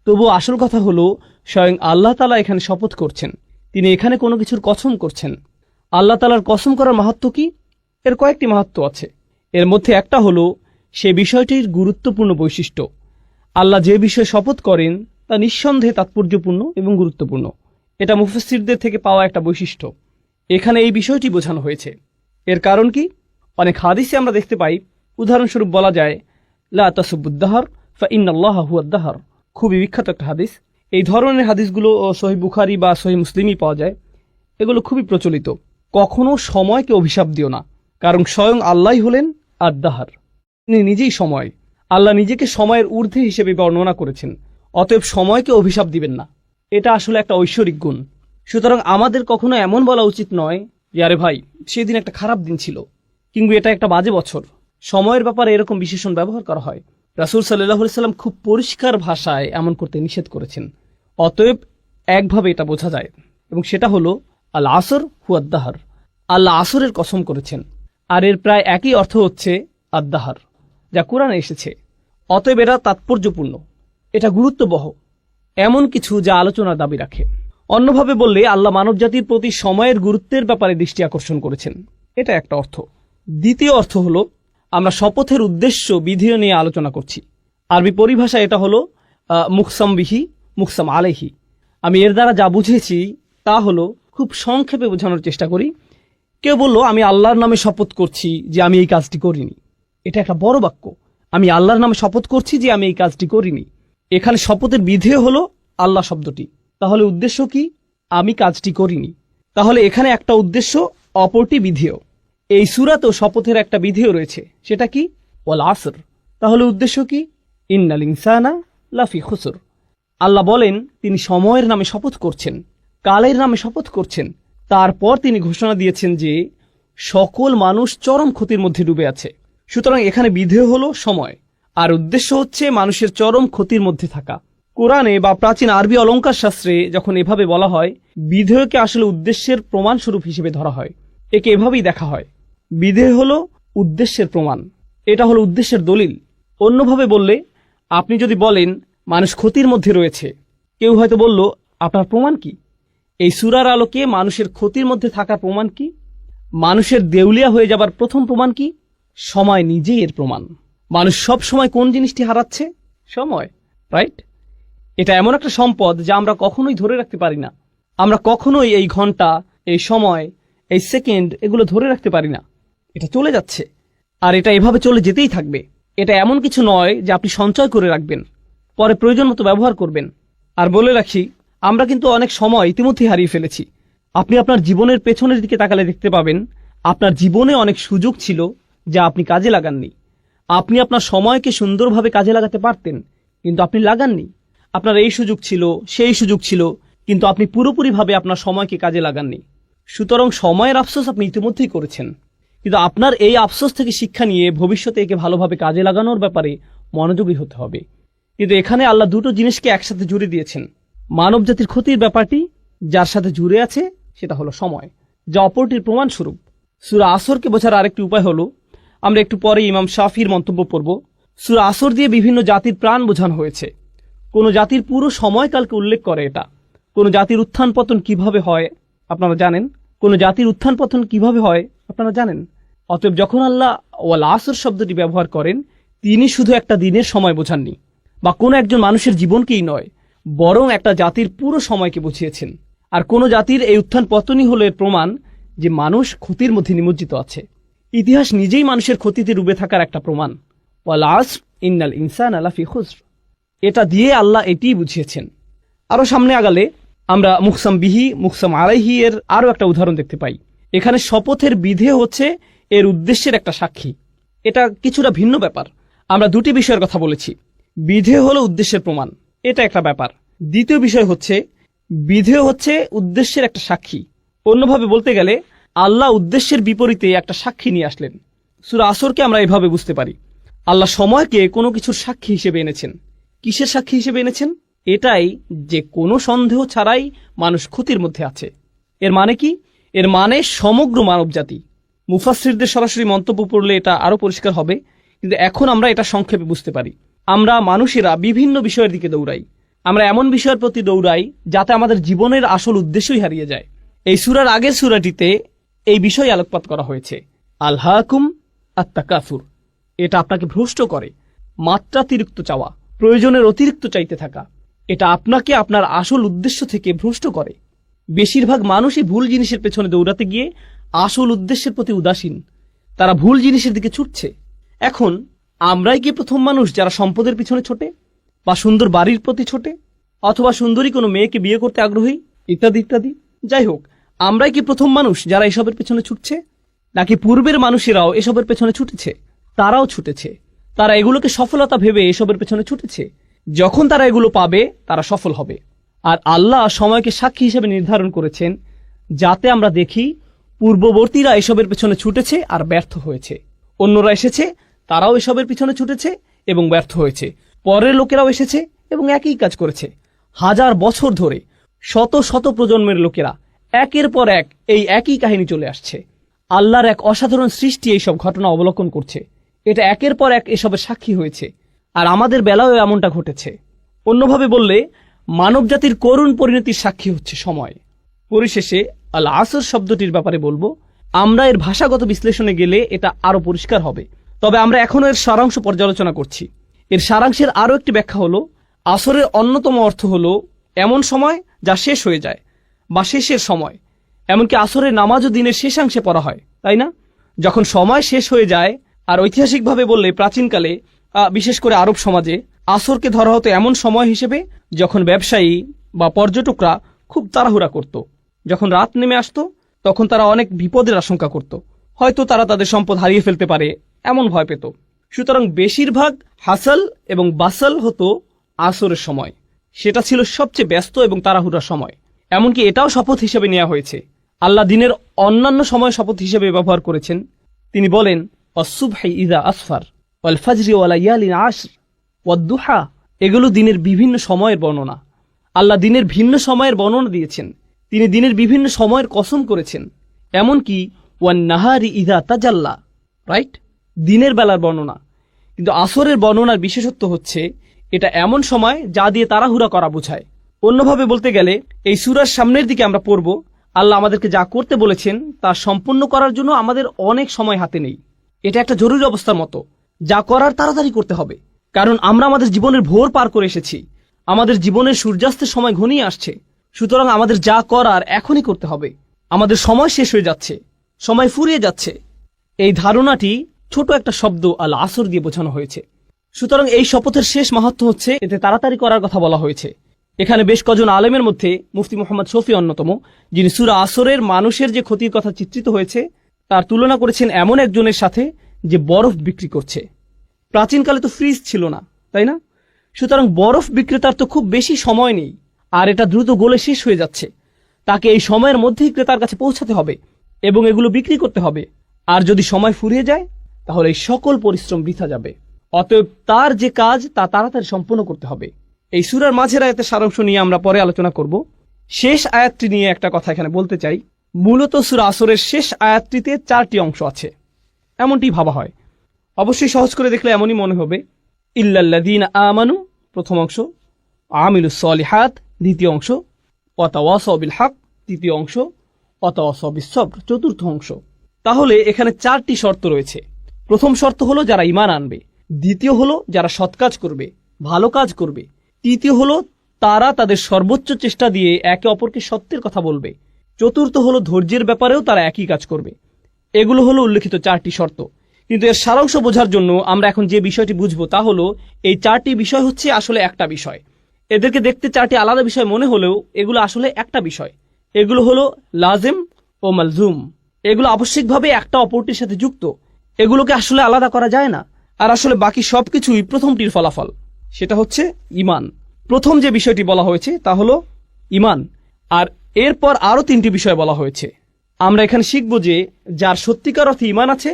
তবু আসল কথা হলো স্বয়ং আল্লাহ তাআলা এখানে শপথ করছেন, তিনি এখানে কোনো কিছুর কসম করছেন। আল্লাহ তাআলার কসম করার মাহাত্ম্য কি? এর কয়েকটি মাহাত্ম্য আছে। এর মধ্যে একটা হলো সে বিষয়টির গুরুত্বপূর্ণ বৈশিষ্ট্য। আল্লাহ যে বিষয়ে শপথ করেন তা নিঃসন্দেহে তাৎপর্যপূর্ণ এবং গুরুত্বপূর্ণ। এটা মুফাসসিরদের থেকে পাওয়া একটা বৈশিষ্ট্য। এখানে এই বিষয়টি বোঝানো হয়েছে। এর কারণ কি? অনেক হাদিসে আমরা দেখতে পাই, উদাহরণস্বরূপ বলা যায় লা তাসুবুদ-দাহর ফাইন্নাল্লাহা হুয়াদ-দাহর। খুবই বিখ্যাত একটা হাদিস। এই ধরনের হাদিসগুলো সহিহ বুখারী বা সহিহ মুসলিমই পাওয়া যায়। এগুলো খুবই প্রচলিত। কখনো সময়কে অভিশাপ দিও না, কারণ স্বয়ং আল্লাহই হলেন আদ-দাহার, তিনি নিজেই সময়। আল্লাহ নিজেকে সময়ের ঊর্ধ্বে হিসেবে বর্ণনা করেছেন। অতএব সময়কে অভিশাপ দিবেন না, এটা আসলে একটা ঐশ্বরিক গুণ। সুতরাং আমাদের কখনো এমন বলা উচিত নয় যে আরে ভাই সেদিন একটা খারাপ দিন ছিল, কিংবা এটা একটা বাজে বছর। সময়ের ব্যাপারে এরকম বিশেষণ ব্যবহার করা হয়। রাসূল সাল্লাল্লাহু আলাইহি সাল্লাম খুব পরিষ্কার ভাষায় এমন করতে নিষেধ করেছেন। অতএব একভাবে এটা বোঝা যায়, এবং সেটা হলো আল আসর হুয়াদ-দাহার, আল্লাহ আসরের কসম করেছেন। আর এর প্রায় একই অর্থ হচ্ছে আদ-দাহার, যা কোরআনে এসেছে। অতএব এটা তাৎপর্যপূর্ণ, এটা গুরুত্ববহ, এমন কিছু যা আলোচনার দাবি রাখে। অন্যভাবে বললে আল্লাহ মানবজাতির প্রতি সময়ের গুরুত্বের ব্যাপারে দৃষ্টি আকর্ষণ করেছেন, এটা একটা অর্থ। দ্বিতীয় অর্থ হলো আমরা শপথের উদ্দেশ্য বিধিও নিয়ে আলোচনা করছি। আরবি পরিভাষায় এটা হলো মুকসাম বিহি, মুকসাম আলাইহি। আমি এর দ্বারা যা বুঝেছি তা হলো, খুব সংক্ষেপে বোঝানোর চেষ্টা করি। কেউ বলল আমি আল্লাহর নামে শপথ করছি যে আমি এই কাজটি করিনি। এটা একটা বড় বাক্য, আমি আল্লাহর নামে শপথ করছি যে আমি এই কাজটি করিনি। এখানে শপথের বিধেয় হলো আল্লাহ শব্দটি। তাহলে উদ্দেশ্য কি? আমি কাজটি করিনি। তাহলে এখানে একটা উদ্দেশ্য, অপরটি বিধেয়। এই সূরাতেও শপথের একটা বিধেয় রয়েছে, সেটা কি? ওয়াল আসর। তাহলে উদ্দেশ্য কি? ইন্নাল ইনসানা লাফি খুসর। আল্লাহ বলেন তিনি সময়ের নামে শপথ করছেন, কালের নামে শপথ করছেন। তারপর তিনি ঘোষণা দিয়েছেন যে সকল মানুষ চরম ক্ষতির মধ্যে ডুবে আছে। সুতরাং এখানে বিধেয় হলো সময়, আর উদ্দেশ্য হচ্ছে মানুষের চরম ক্ষতির মধ্যে থাকা। কোরআনে বা প্রাচীন আরবি অলঙ্কার শাস্ত্রে যখন এভাবে বলা হয়, বিধেয়কে আসলে উদ্দেশ্যের প্রমাণস্বরূপ হিসেবে ধরা হয়। একে এভাবেই দেখা হয়, বিধেয় হলো উদ্দেশ্যের প্রমাণ, এটা হলো উদ্দেশ্যের দলিল। অন্যভাবে বললে, আপনি যদি বলেন মানুষ ক্ষতির মধ্যে রয়েছে, কেউ হয়তো বলল আপনার প্রমাণ কি? এই সূরার আলোকে মানুষের ক্ষতির মধ্যে থাকার প্রমাণ কি? মানুষের দেউলিয়া হয়ে যাবার প্রথম প্রমাণ কি? সময় নিজেই এর প্রমাণ। মানুষ সব সময় কোন জিনিসটি হারাচ্ছে? সময়, রাইট? এটা এমন একটা সম্পদ যা আমরা কখনোই ধরে রাখতে পারি না। আমরা কখনোই এই ঘন্টা, এই সময়, এই সেকেন্ড এগুলো ধরে রাখতে পারি না। এটা চলে যাচ্ছে, আর এটা এভাবে চলে যেতেই থাকবে। এটা এমন কিছু নয় যে আপনি সঞ্চয় করে রাখবেন, পরে প্রয়োজন মতো ব্যবহার করবেন। আর বলে রাখি, আমরা কিন্তু অনেক সময় ইতিমধ্যেই হারিয়ে ফেলেছি। আপনি আপনার জীবনের পেছনের দিকে তাকালে দেখতে পাবেন আপনার জীবনে অনেক সুযোগ ছিল যা আপনি কাজে লাগাননি। আপনি আপনার সময়কে সুন্দরভাবে কাজে লাগাতে পারতেন, কিন্তু আপনি লাগাননি। আপনার এই সুযোগ ছিল, সেই সুযোগ ছিল, কিন্তু আপনি পুরোপুরিভাবে আপনার সময়কে কাজে লাগাননি। সুতরাং সময়ের আফসোস আপনি ইতিমধ্যেই করেছেন, কিন্তু আপনার এই আফসোস থেকে শিক্ষা নিয়ে ভবিষ্যতে একে ভালোভাবে কাজে লাগানোর ব্যাপারে মনোযোগী হতে হবে। কিন্তু এখানে আল্লাহ দুটো জিনিসকে একসাথে জুড়ে দিয়েছেন। মানব জাতির ক্ষতির ব্যাপারটি যার সাথে জুড়ে আছে সেটা হলো সময়, যা অপরটির প্রমাণস্বরূপ। সূরা আসরকে বোঝার আরেকটি উপায় হলো, আমরা একটু পরে ইমাম শাফির মন্তব্য পড়ব। সূরা আসর দিয়ে বিভিন্ন জাতির প্রাণ বোঝানো হয়েছে। কোন জাতির পুরো সময়কালকে উল্লেখ করে এটা। কোন জাতির উত্থান পতন কিভাবে হয় আপনারা জানেন, কোন জাতির উত্থান পতন কিভাবে হয় আপনারা জানেন। অতএব যখন আল্লাহ ওয়াল আসর শব্দটি ব্যবহার করেন, তিনি শুধু একটা দিনের সময় বোঝাননি, বা কোনো একজন মানুষের জীবনকেই নয়, বরং একটা জাতির পুরো সময়কে বুঝিয়েছেন। আর কোন জাতির এই উত্থান পতনই হলো এর প্রমাণ যে মানুষ ক্ষতির মধ্যে নিমজ্জিত আছে। ইতিহাস নিজেই মানুষের ক্ষতিতে ডুবে থাকার একটা প্রমাণ। ওয়াল আসর ইন্নাল ইনসানা লাফি খুসর, এটা দিয়ে আল্লাহ এটিই বুঝিয়েছেন। আরো সামনে আগালে আমরা মুকসাম বিহি, মুকসাম আলাইহি এর আরো একটা উদাহরণ দেখতে পাই। এখানে শপথের বিধেয় হচ্ছে এর উদ্দেশ্যের একটা সাক্ষী। এটা কিছুটা ভিন্ন ব্যাপার। আমরা দুটি বিষয়ের কথা বলেছি। বিধেয় হলো উদ্দেশ্যের প্রমাণ, এটা একটা ব্যাপার। দ্বিতীয় বিষয় হচ্ছে বিধেয় হচ্ছে উদ্দেশ্যের একটা সাক্ষী। অন্যভাবে বলতে গেলে আল্লাহ উদ্দেশ্যের বিপরীতে একটা সাক্ষী নিয়ে আসলেন। সূরা আসরকে আমরা এভাবে বুঝতে পারি, আল্লাহ সময়কে কোনো কিছুর সাক্ষী হিসেবে এনেছেন। কিসের সাক্ষী হিসেবে এনেছেন? এটাই যে কোনো সন্দেহ ছাড়াই মানুষ ক্ষতির মধ্যে আছে। এর মানে কি? এর মানে সমগ্র মানবজাতি। মুফাসসিরদের সরাসরি মন্তব্য পড়লে এটা আরো পরিষ্কার হবে, কিন্তু এখন আমরা এটা সংক্ষেপে বুঝতে পারি। আমরা মানুষেরা বিভিন্ন বিষয়ের দিকে দৌড়াই। আমরা এমন বিষয়ের প্রতি দৌড়াই যাতে আমাদের জীবনের আসল উদ্দেশ্যই হারিয়ে যায়। এই সূরার আগের সূরাটিতে এই বিষয় আলোকপাত করা হয়েছে, আলহাকুম আত-তাকাসুর। এটা আপনাকে ভ্রষ্ট করে, মাত্রাতিরিক্ত চাওয়া, প্রয়োজনের অতিরিক্ত চাইতে থাকা। এটা আপনাকে আপনার আসল উদ্দেশ্য থেকে ভ্রষ্ট করে। বেশিরভাগ মানুষই ভুল জিনিসের পেছনে দৌড়াতে গিয়ে আসল উদ্দেশ্যের প্রতি উদাসীন। তারা ভুল জিনিসের দিকে ছুটছে। এখন আমরাই কি প্রথম মানুষ যারা সম্পদের পিছনে ছোটে, বা সুন্দর বাড়ির প্রতি ছোটে, অথবা সুন্দরী কোনো মেয়েকে বিয়ে করতে আগ্রহী, ইত্যাদি ইত্যাদি? যাই হোক, আমরাই কি প্রথম মানুষ যারা এসবের পেছনে ছুটছে? নাকি পূর্বের মানুষেরাও এসবের পেছনে ছুটেছে? তারাও ছুটেছে। তারা এগুলোকে সফলতা ভেবে এসবের পেছনে ছুটেছে। যখন তারা এগুলো পাবে তারা সফল হবে। আর আল্লাহ সময়কে সাক্ষী হিসেবে নির্ধারণ করেছেন, যাতে আমরা দেখি পূর্ববর্তীরা এসবের পেছনে ছুটেছে আর ব্যর্থ হয়েছে। অন্যরা এসেছে, তারাও এসবের পিছনে ছুটেছে এবং ব্যর্থ হয়েছে। পরের লোকেরাও এসেছে এবং একই কাজ করেছে। হাজার বছর ধরে শত শত প্রজন্মের লোকেরা একের পর এক এই একই কাহিনী চলে আসছে। আল্লাহর এক অসাধারণ সৃষ্টি এইসব ঘটনা অবলোকন করছে। এটা একের পর এক এসবের সাক্ষী হয়েছে। আর আমাদের বেলায়ও এমনটা ঘটেছে। অন্যভাবে বললে মানব জাতির করুণ পরিণতির সাক্ষী হচ্ছে সময়। পরিশেষে আল আসর শব্দটির ব্যাপারে বলবো, আমরা এর ভাষাগত বিশ্লেষণে গেলে এটা আরো পরিষ্কার হবে। তবে আমরা এখনো এর সারাংশ পর্যালোচনা করছি। এর সারাংশের আরো একটি ব্যাখ্যা হলো, আসরের অন্যতম অর্থ হলো এমন সময় যা শেষ হয়ে যায় বা শেষের সময়। এমনকি আসরের নামাজও দিনের শেষাংশে পড়া হয়, তাই না? যখন সময় শেষ হয়ে যায়। আর ঐতিহাসিকভাবে বললে প্রাচীনকালে, বিশেষ করে আরব সমাজে, আসরকে ধরা হতো এমন সময় হিসেবে যখন ব্যবসায়ী বা পর্যটকরা খুব তাড়াহুড়া করত। যখন রাত নেমে আসতো তখন তারা অনেক বিপদের আশঙ্কা করত। হয়তো তারা তাদের সম্পদ হারিয়ে ফেলতে পারে, এমন ভয় পেত। সুতরাং বেশিরভাগ হাসাল এবং বাসাল হতো আসরের সময়। সেটা ছিল সবচেয়ে ব্যস্ত এবং তাড়াহুড়ার সময়। এমনকি এটাও শপথ হিসেবে নেওয়া হয়েছে। আল্লাহ দিনের অন্যান্য সময় শপথ হিসেবে ব্যবহার করেছেন। তিনি বলেন, অসুবহি ইযা আসফার ওয়াল ফাজরি ওয়া লায়ালিন আশর ওয়াদ-দুহা। এগুলো দিনের বিভিন্ন সময়ের বর্ণনা। আল্লাহ দিনের ভিন্ন সময়ের বর্ণনা দিয়েছেন। তিনি দিনের বিভিন্ন সময়ের কসম করেছেন। এমনকি ওয়ান নাহারি ইযা তাজাল্লা, রাইট, দিনের বেলার বর্ণনা। কিন্তু আসরের বর্ণনার বিশেষত্ব হচ্ছে এটা এমন সময় যা দিয়ে তাড়াহুড়া করা বোঝায়। অন্যভাবে বলতে গেলে এই সূরার সামনের দিকে আমরা পড়ব, আল্লাহ আমাদেরকে যা করতে বলেছেন তা সম্পূর্ণ করার জন্য আমাদের অনেক সময় হাতে নেই। এটা একটা জরুরি অবস্থার মতো, যা করার তাড়াতাড়ি করতে হবে। কারণ আমরা আমাদের জীবনের ভোর পার করে এসেছি। আমাদের জীবনের সূর্যাস্তের সময় ঘনিয়ে আসছে। সুতরাং আমাদের যা করার এখনই করতে হবে। আমাদের সময় শেষ হয়ে যাচ্ছে, সময় ফুরিয়ে যাচ্ছে। এই ধারণাটি ছোট একটা শব্দ আল আসর দিয়ে বোঝানো হয়েছে। সুতরাং এই শপথের শেষ মাহাত্ম্য হচ্ছে এতে তাড়াতাড়ি করার কথা বলা হয়েছে। এখানে বেশ কজন আলেমের মধ্যে মুফতি মুহাম্মদ শফি অন্যতম, যিনি সূরা আসরের মানুষের যে ক্ষতির কথা চিত্রিত হয়েছে তার তুলনা করেছেন এমন একজনের সাথে যে বরফ বিক্রি করছে। প্রাচীনকালে তো ফ্রিজ ছিল না, তাই না? সুতরাং বরফ বিক্রেতার তো খুব বেশি সময় নেই, আর এটা দ্রুত গলে শেষ হয়ে যাচ্ছে। তাকে এই সময়ের মধ্যেই ক্রেতার কাছে পৌঁছাতে হবে এবং এগুলো বিক্রি করতে হবে। আর যদি সময় ফুরিয়ে যায় তাহলে এই সকল পরিশ্রম বৃথা যাবে। অতএব তার যে কাজ তা তাড়াতাড়ি সম্পন্ন করতে হবে। এই সূরার মাঝের আয়াতের সারাংশ নিয়ে আমরা পরে আলোচনা করব। শেষ আয়াতটি নিয়ে একটা কথা এখানে বলতে চাই। মূলত সূরা আসরের শেষ আয়াতটিতে 4টি অংশ আছে, এমনটি ভাবা হয়। অবশ্যই সহজ করে দেখলে এমনই মনে হবে। ইল্লাল্লাযীনা আমানু প্রথম অংশ, আমিলুস সলিহাত দ্বিতীয় অংশ, ওয়াতাওয়াসাউ বিল হক তৃতীয় অংশ, ওয়াতাওয়াসাউ বিস সবর চতুর্থ অংশ। তাহলে এখানে 4টি শর্ত রয়েছে। প্রথম শর্ত হলো যারা ঈমান আনবে, দ্বিতীয় হলো যারা সৎ কাজ করবে, ভালো কাজ করবে, তৃতীয় হলো তারা তাদের সর্বোচ্চ চেষ্টা দিয়ে একে অপরকে সত্যের কথা বলবে, চতুর্থ হলো ধৈর্যের ব্যাপারেও তারা একই কাজ করবে। এগুলো হলো উল্লেখিত 4টি শর্ত। কিন্তু এর সারাংশ বোঝার জন্য আমরা এখন যে বিষয়টি বুঝবো তা হলো এই 4টি বিষয় হচ্ছে আসলে একটা বিষয়। এদেরকে দেখতে 4টি আলাদা বিষয় মনে হলেও এগুলো আসলে একটা বিষয়। এগুলো হলো লাজিম ও মালজুম। এগুলো আবশ্যিকভাবে একটা অপরটির সাথে যুক্ত। এগুলোকে আসলে আলাদা করা যায় না। আর আসলে বাকি সবকিছুই প্রথমটির ফলাফল, সেটা হচ্ছে ঈমান। প্রথম যে বিষয়টি বলা হয়েছে তা হলো ঈমান। আর এরপর আরো 3টি বিষয় বলা হয়েছে। আমরা এখানে শিখব যে যার সত্যিকার অর্থে ঈমান আছে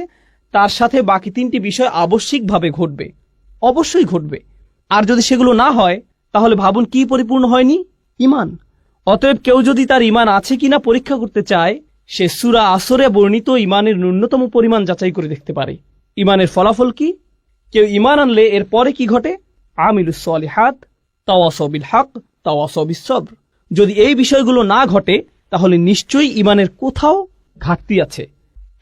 তার সাথে বাকি 3টি বিষয় আবশ্যিকভাবে ঘটবে, অবশ্যই ঘটবে। আর যদি সেগুলো না হয় তাহলে ভাবুন কি পরিপূর্ণ হয়নি? ঈমান। অতএব কেউ যদি তার ঈমান আছে কিনা পরীক্ষা করতে চায়, সে সূরা আসরে বর্ণিত ঈমানের ন্যূনতম পরিমাণ যাচাই করে দেখতে পারে। ঈমানের ফলাফল কি? কেউ ঈমান আনলে এর পরে কি ঘটে? আমিলুস সলিহাত, তাওয়াসাউ বিল হক, তাওয়াসাউ বিস সবর। যদি এই বিষয়গুলো না ঘটে তাহলে নিশ্চয়ই ঈমানের কোথাও ঘাটতি আছে।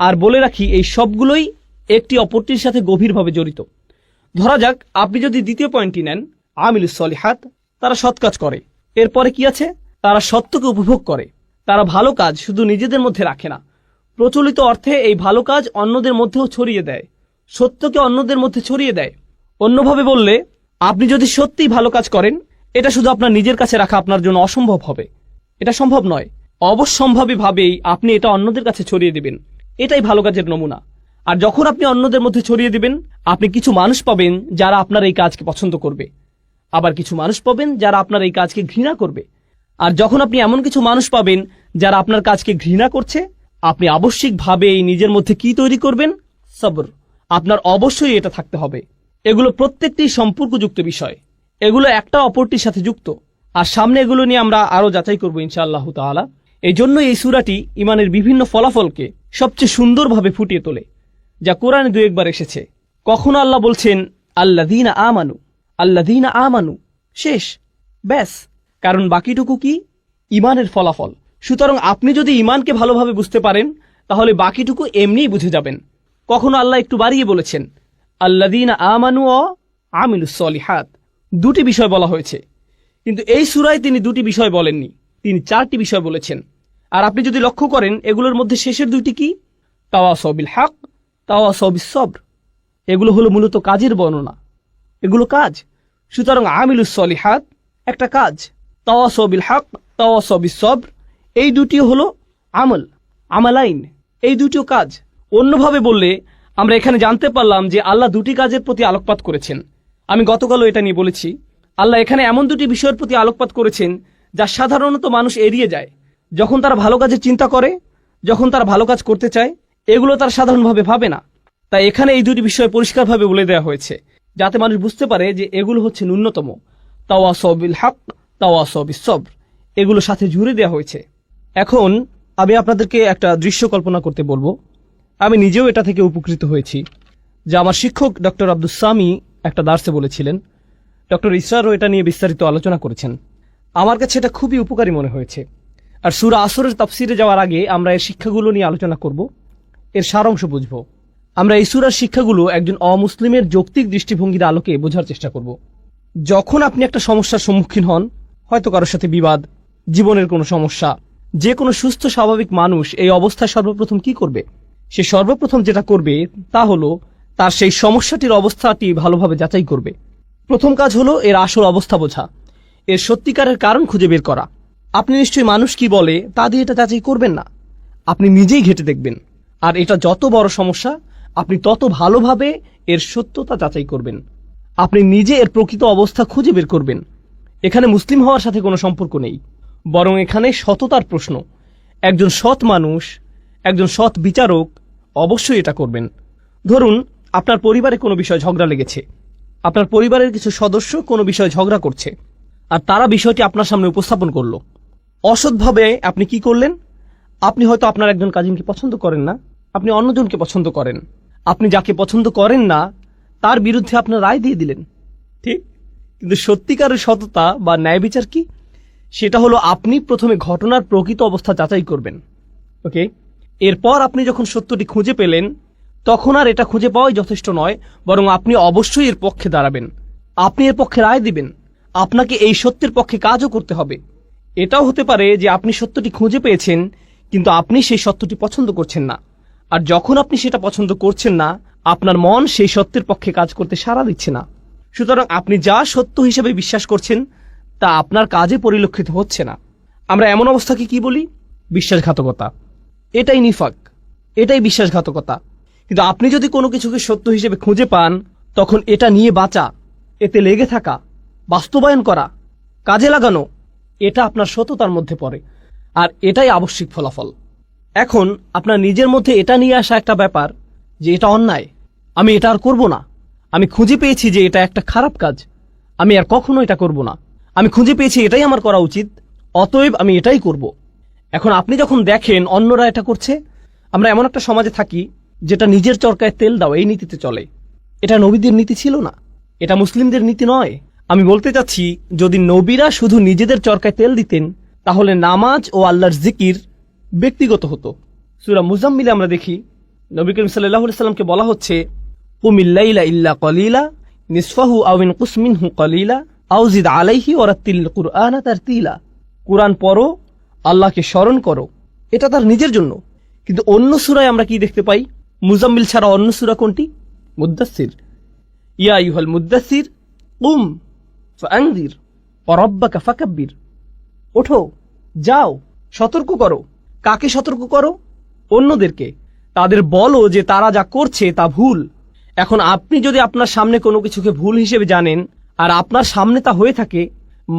আর বলে রাখি এই সবগুলোই একটি অপরটির সাথে গভীরভাবে জড়িত। ধরা যাক আপনি যদি দ্বিতীয় পয়েন্টটি নেন, আমিলুস সলিহাত, তারা সৎ কাজ করে। এরপরে কি আছে? তারা সত্যকে উপভোগ করে। তারা ভালো কাজ শুধু নিজেদের মধ্যে রাখে না, প্রচলিত অর্থে এই ভালো কাজ অন্যদের মধ্যেও ছড়িয়ে দেয়, সত্যকে অন্যদের মধ্যে ছড়িয়ে দেয়। অন্যভাবে বললে আপনি যদি সত্যিই ভালো কাজ করেন, এটা শুধু আপনার নিজের কাছে রাখা আপনার জন্য অসম্ভব হবে। এটা সম্ভব নয়। অবশ্যম্ভাবী ভাবেই আপনি এটা অন্যদের কাছে ছড়িয়ে দিবেন। এটাই ভালো কাজের নমুনা। আর যখন আপনি অন্যদের মধ্যে ছড়িয়ে দিবেন, আপনি কিছু মানুষ পাবেন যারা আপনার এই কাজকে পছন্দ করবে, আবার কিছু মানুষ পাবেন যারা আপনার এই কাজকে ঘৃণা করবে। আর যখন আপনি এমন কিছু মানুষ পাবেন যারা আপনার কাজকে ঘৃণা করছে, আপনি আবশ্যিকভাবে এই নিজের মধ্যে কি তৈরি করবেন? সবর। আপনার অবশ্যই এটা থাকতে হবে। এগুলো প্রত্যেকটি সম্পর্কযুক্ত বিষয়, এগুলো একটা অপরটির সাথে যুক্ত। আর সামনে এগুলো নিয়ে আমরা আরো যাচাই করবো ইনশাআল্লাহ তাআলা। এই জন্য এই সূরাটি ইমানের বিভিন্ন ফলাফলকে সবচেয়ে সুন্দরভাবে ফুটিয়ে তোলে, যা কোরআনে দু একবার এসেছে। কখনো আল্লাহ বলছেন আল্লাযীনা আমানু, আল্লাযীনা আমানু, শেষ, ব্যাস। কারণ বাকিটুকু কি? ইমানের ফলাফল। সুতরাং আপনি যদি ইমানকে ভালোভাবে বুঝতে পারেন, তাহলে বাকিটুকু এমনিই বুঝে যাবেন। কখনো আল্লাহ একটু বাড়িয়ে বলেছেন আল্লাযীনা আমানু ও আমিলুস সলিহাত, দুটি বিষয় বলা হয়েছে। কিন্তু এই সূরায় তিনি দুটি বিষয় বলেননি, তিনি চারটি বিষয় বলেছেন। আর আপনি যদি লক্ষ্য করেন, এগুলোর মধ্যে শেষের দুইটি কি? তাওয়াসাউ বিল হক, তাওয়াসাউ বিস সবর। এগুলো হলো মূলত কাজের বর্ণনা, এগুলো কাজ। সুতরাং আমিলুস সলিহাত একটা কাজ, তাওয়াসাউ বিল হক, তাওয়াসাউ বিস সবর, এই দুটিও হলো আমল, আমালাইন, এই দুটিও কাজ। অন্যভাবে বললে আমরা এখানে জানতে পারলাম যে আল্লাহ দুটি কাজের প্রতি আলোকপাত করেছেন। আমি গতকালও এটা নিয়ে বলেছি, আল্লাহ এখানে এমন দুটি বিষয়ের প্রতি আলোকপাত করেছেন যা সাধারণত মানুষ এড়িয়ে যায়। যখন তারা ভালো কাজের চিন্তা করে, যখন তারা ভালো কাজ করতে চায়, এগুলো তারা সাধারণভাবে ভাবে না। তাই এখানে এই দুটি বিষয় পরিষ্কারভাবে বলে দেওয়া হয়েছে, যাতে মানুষ বুঝতে পারে যে এগুলো হচ্ছে ন্যূনতম। তাওয়াসাউ বিল হক, তাওয়াসাউ বিস সবর, এগুলো সাথে জুড়ে দেওয়া হয়েছে। এখন আমি আপনাদেরকে একটা দৃশ্য কল্পনা করতে বলবো। আমি নিজেও এটা থেকে উপকৃত হয়েছি, যা আমার শিক্ষক ডক্টর আব্দুস সামি একটা দার্সে বলেছিলেন। ডক্টর ইসরারও এটা নিয়ে বিস্তারিত আলোচনা করেছেন। আমার কাছে এটা খুবই উপকারী মনে হয়েছে। আর সূরা আসরের তাফসিরে যাওয়ার আগে আমরা এর শিক্ষাগুলো নিয়ে আলোচনা করব, এর সারাংশ বুঝব। আমরা এই সূরার শিক্ষাগুলো একজন অমুসলিমের যৌক্তিক দৃষ্টিভঙ্গির আলোকে বোঝার চেষ্টা করব। যখন আপনি একটা সমস্যার সম্মুখীন হন, হয়তো কারোর সাথে বিবাদ, জীবনের কোনো সমস্যা, যে কোনো সুস্থ স্বাভাবিক মানুষ এই অবস্থায় সর্বপ্রথম কি করবে? সে সর্বপ্রথম যেটা করবে তা হলো তার সেই সমস্যাটির অবস্থাটি ভালোভাবে যাচাই করবে। প্রথম কাজ হলো এর আসল অবস্থা বোঝা, এর সত্যিকারের কারণ খুঁজে বের করা। আপনি নিশ্চয়ই মানুষ কি বলে তা দিয়ে এটা যাচাই করবেন না, আপনি নিজেই ঘেঁটে দেখবেন। আর এটা যত বড় সমস্যা, আপনি তত ভালোভাবে এর সত্যতা যাচাই করবেন। আপনি নিজে এর প্রকৃত অবস্থা খুঁজে বের করবেন। এখানে মুসলিম হওয়ার সাথে কোনো সম্পর্ক নেই, বরং এখানে সততার প্রশ্ন। একজন সৎ মানুষ, একজন সৎ বিচারক অবশ্যই এটা করবেন। ধরুন আপনার পরিবারে কোনো বিষয় ঝগড়া লেগেছে, আপনার পরিবারের কিছু সদস্য কোনো বিষয়ে ঝগড়া করছে, আর তারা বিষয়টি আপনার সামনে উপস্থাপন করলো। অসৎভাবে আপনি কি করলেন? আপনি হয়তো আপনার একজন কাজিনকে পছন্দ করেন না, আপনি অন্যজনকে পছন্দ করেন। আপনি যাকে পছন্দ করেন না তার বিরুদ্ধে আপনার রায় দিয়ে দিলেন, ঠিক? কিন্তু সত্যিকারের সততা বা ন্যায় বিচার কি? সেটা হলো আপনি প্রথমে ঘটনার প্রকৃত অবস্থা যাচাই করবেন। ওকে, এরপর আপনি যখন সত্যটি খুঁজে পেলেন, তখন আর এটা খুঁজে পাওয়াই যথেষ্ট নয়, বরং আপনি অবশ্যই এর পক্ষে দাঁড়াবেন, আপনি এর পক্ষে রায় দিবেন। আপনাকে এই সত্যের পক্ষে কাজও করতে হবে। এটাও হতে পারে যে আপনি সত্যটি খুঁজে পেয়েছেন, কিন্তু আপনি সেই সত্যটি পছন্দ করছেন না। আর যখন আপনি সেটা পছন্দ করছেন না, আপনার মন সেই সত্যের পক্ষে কাজ করতে সাড়া দিচ্ছে না। সুতরাং আপনি যা সত্য হিসেবে বিশ্বাস করছেন তা আপনার কাজে পরিলক্ষিত হচ্ছে না। আমরা এমন অবস্থাকে কি বলি? বিশ্বাসঘাতকতা। এটাই নিফাক, এটাই বিশ্বাসঘাতকতা। কিন্তু আপনি যদি কোনো কিছুকে সত্য হিসেবে খুঁজে পান, তখন এটা নিয়ে বাঁচা, এতে লেগে থাকা, বাস্তবায়ন করা, কাজে লাগানো, এটা আপনার সততার মধ্যে পড়ে। আর এটাই আবশ্যিক ফলাফল। এখন আপনার নিজের মধ্যে এটা নিয়ে আসা একটা ব্যাপার যে এটা অন্যায়, আমি এটা আর করব না। আমি খুঁজে পেয়েছি যে এটা একটা খারাপ কাজ, আমি আর কখনো এটা করব না। আমি খুঁজে পেয়েছি এটাই আমার করা উচিত, অতএব আমি এটাই করব। এখন আপনি যখন দেখেন অন্যরা এটা করছে, আমরা এমন একটা সমাজে থাকি যেটা নিজের চরকায় তেল দাও এই নীতিতে চলে। এটা নবীদের নীতি ছিল না, এটা মুসলিমদের নীতি নয়। আমি বলতে চাচ্ছি, যদি নবীরা শুধু নিজেদের চরকায় তেল দিতেন, তাহলে নামাজ ও আল্লাহর জিকির ব্যক্তিগত হতো। সূরা মুজাম্মিলে আমরা দেখি নবী করিম সাল্লাল্লাহু আলাইহি সাল্লামকে বলা হচ্ছে, কুমিল লাইলা ইল্লা কলিলা নিসফাহু আও ইনকুস মিনহু কলিলা আও জিদ আলাইহি ওয়ারাত্তিল কুরআনা তারতিলা। কুরআন পড়ো, আল্লাহকে স্মরণ করো, এটা তার নিজের জন্য। কিন্তু অন্য সূরায় আমরা কি দেখতে পাই? মুজাম্মিল ছাড়া অন্য সূরা কোনটি? মুদ্দাসসির। ইয়া আইয়ুহাল মুদ্দাসসির কুম ফাআনযির ওয়া রাব্বাকা ফাকাব্বির। ওঠো, যাও, সতর্ক করো। কাকে সতর্ক করো? অন্যদেরকে। তাদের বলো যে তারা যা করছে তা ভুল। এখন আপনি যদি আপনার সামনে কোনো কিছুকে ভুল হিসেবে জানেন আর আপনার সামনে তা হয়ে থাকে,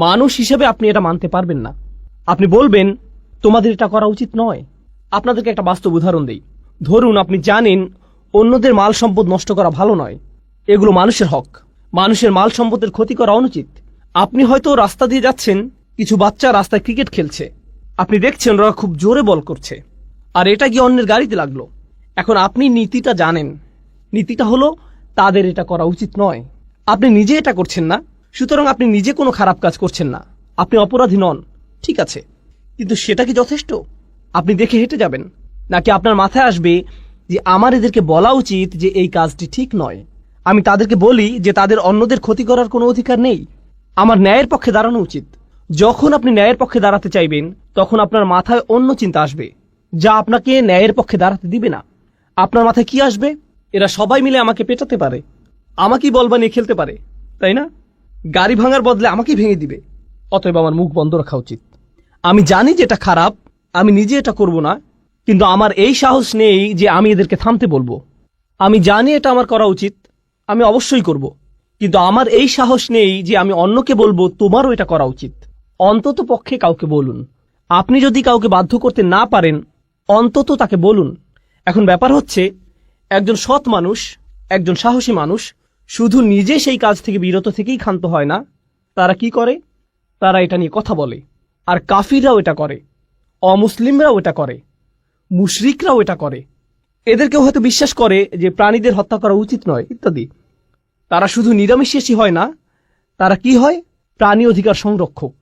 মানুষ হিসেবে আপনি এটা মানতে পারবেন না। আপনি বলবেন তোমাদের এটা করা উচিত নয়। আপনাদেরকে একটা বাস্তব উদাহরণ দেই। ধরুন আপনি জানেন অন্যদের মাল সম্পদ নষ্ট করা ভালো নয়, এগুলো মানুষের হক, মানুষের মাল সম্পদের ক্ষতি করা অনুচিত। আপনি হয়তো রাস্তা দিয়ে যাচ্ছেন, কিছু বাচ্চা রাস্তায় ক্রিকেট খেলছে, আপনি দেখছেন ওরা খুব জোরে বল করছে, আর এটা গিয়ে অন্যের গাড়িতে লাগলো। এখন আপনি নীতিটা জানেন, নীতিটা হলো তাদের এটা করা উচিত নয়। আপনি নিজে এটা করছেন না, সুতরাং আপনি নিজে কোনো খারাপ কাজ করছেন না, আপনি অপরাধী নন, ঠিক আছে। কিন্তু সেটা কি যথেষ্ট? আপনি দেখে হেঁটে যাবেন, নাকি আপনার মাথায় আসবে যে আমার এদেরকে বলা উচিত যে এই কাজটি ঠিক নয়, আমি তাদেরকে বলি যে তাদের অন্যদের ক্ষতি করার কোনো অধিকার নেই, আমার ন্যায়ের পক্ষে দাঁড়ানো উচিত। যখন আপনি ন্যায়ের পক্ষে দাঁড়াতে চাইবেন তখন আপনার মাথায় অন্য চিন্তা আসবে যা আপনাকে ন্যায়ের পক্ষে দাঁড়াতে দিবে না। আপনার মাথায় কি আসবে? এরা সবাই মিলে আমাকে পেটাতে পারে, আমাকেই বল বানিয়ে খেলতে পারে, তাই না? গাড়ি ভাঙার বদলে আমাকেই ভেঙে দিবে, অতএব আমার মুখ বন্ধ রাখা উচিত। আমি জানি যে এটা খারাপ, আমি নিজে এটা করব না, কিন্তু আমার এই সাহস নেই যে আমি এদেরকে থামতে বলবো। আমি জানি এটা আমার করা উচিত, আমি অবশ্যই করব, কিন্তু আমার এই সাহস নেই যে আমি অন্যকে বলবো তোমারও এটা করা উচিত। অন্তত পক্ষে কাউকে বলুন। আপনি যদি কাউকে বাধ্য করতে না পারেন, অন্তত তাকে বলুন। এখন ব্যাপার হচ্ছে, একজন সৎ মানুষ, একজন সাহসী মানুষ শুধু নিজে সেই কাজ থেকে বিরত থেকেই ক্ষান্ত হয় না, তারা কি করে? তারা এটা নিয়ে কথা বলে। আর কাফিররাও এটা করে, অমুসলিমরাও এটা করে, মুশরিকরাও এটা করে। এদেরকেও হয়তো বিশ্বাস করে যে প্রাণীদের হত্যা করা উচিত নয় ইত্যাদি। তারা শুধু নিরামিষাশী হয় না, তারা কি হয়? প্রাণী অধিকার সংরক্ষক।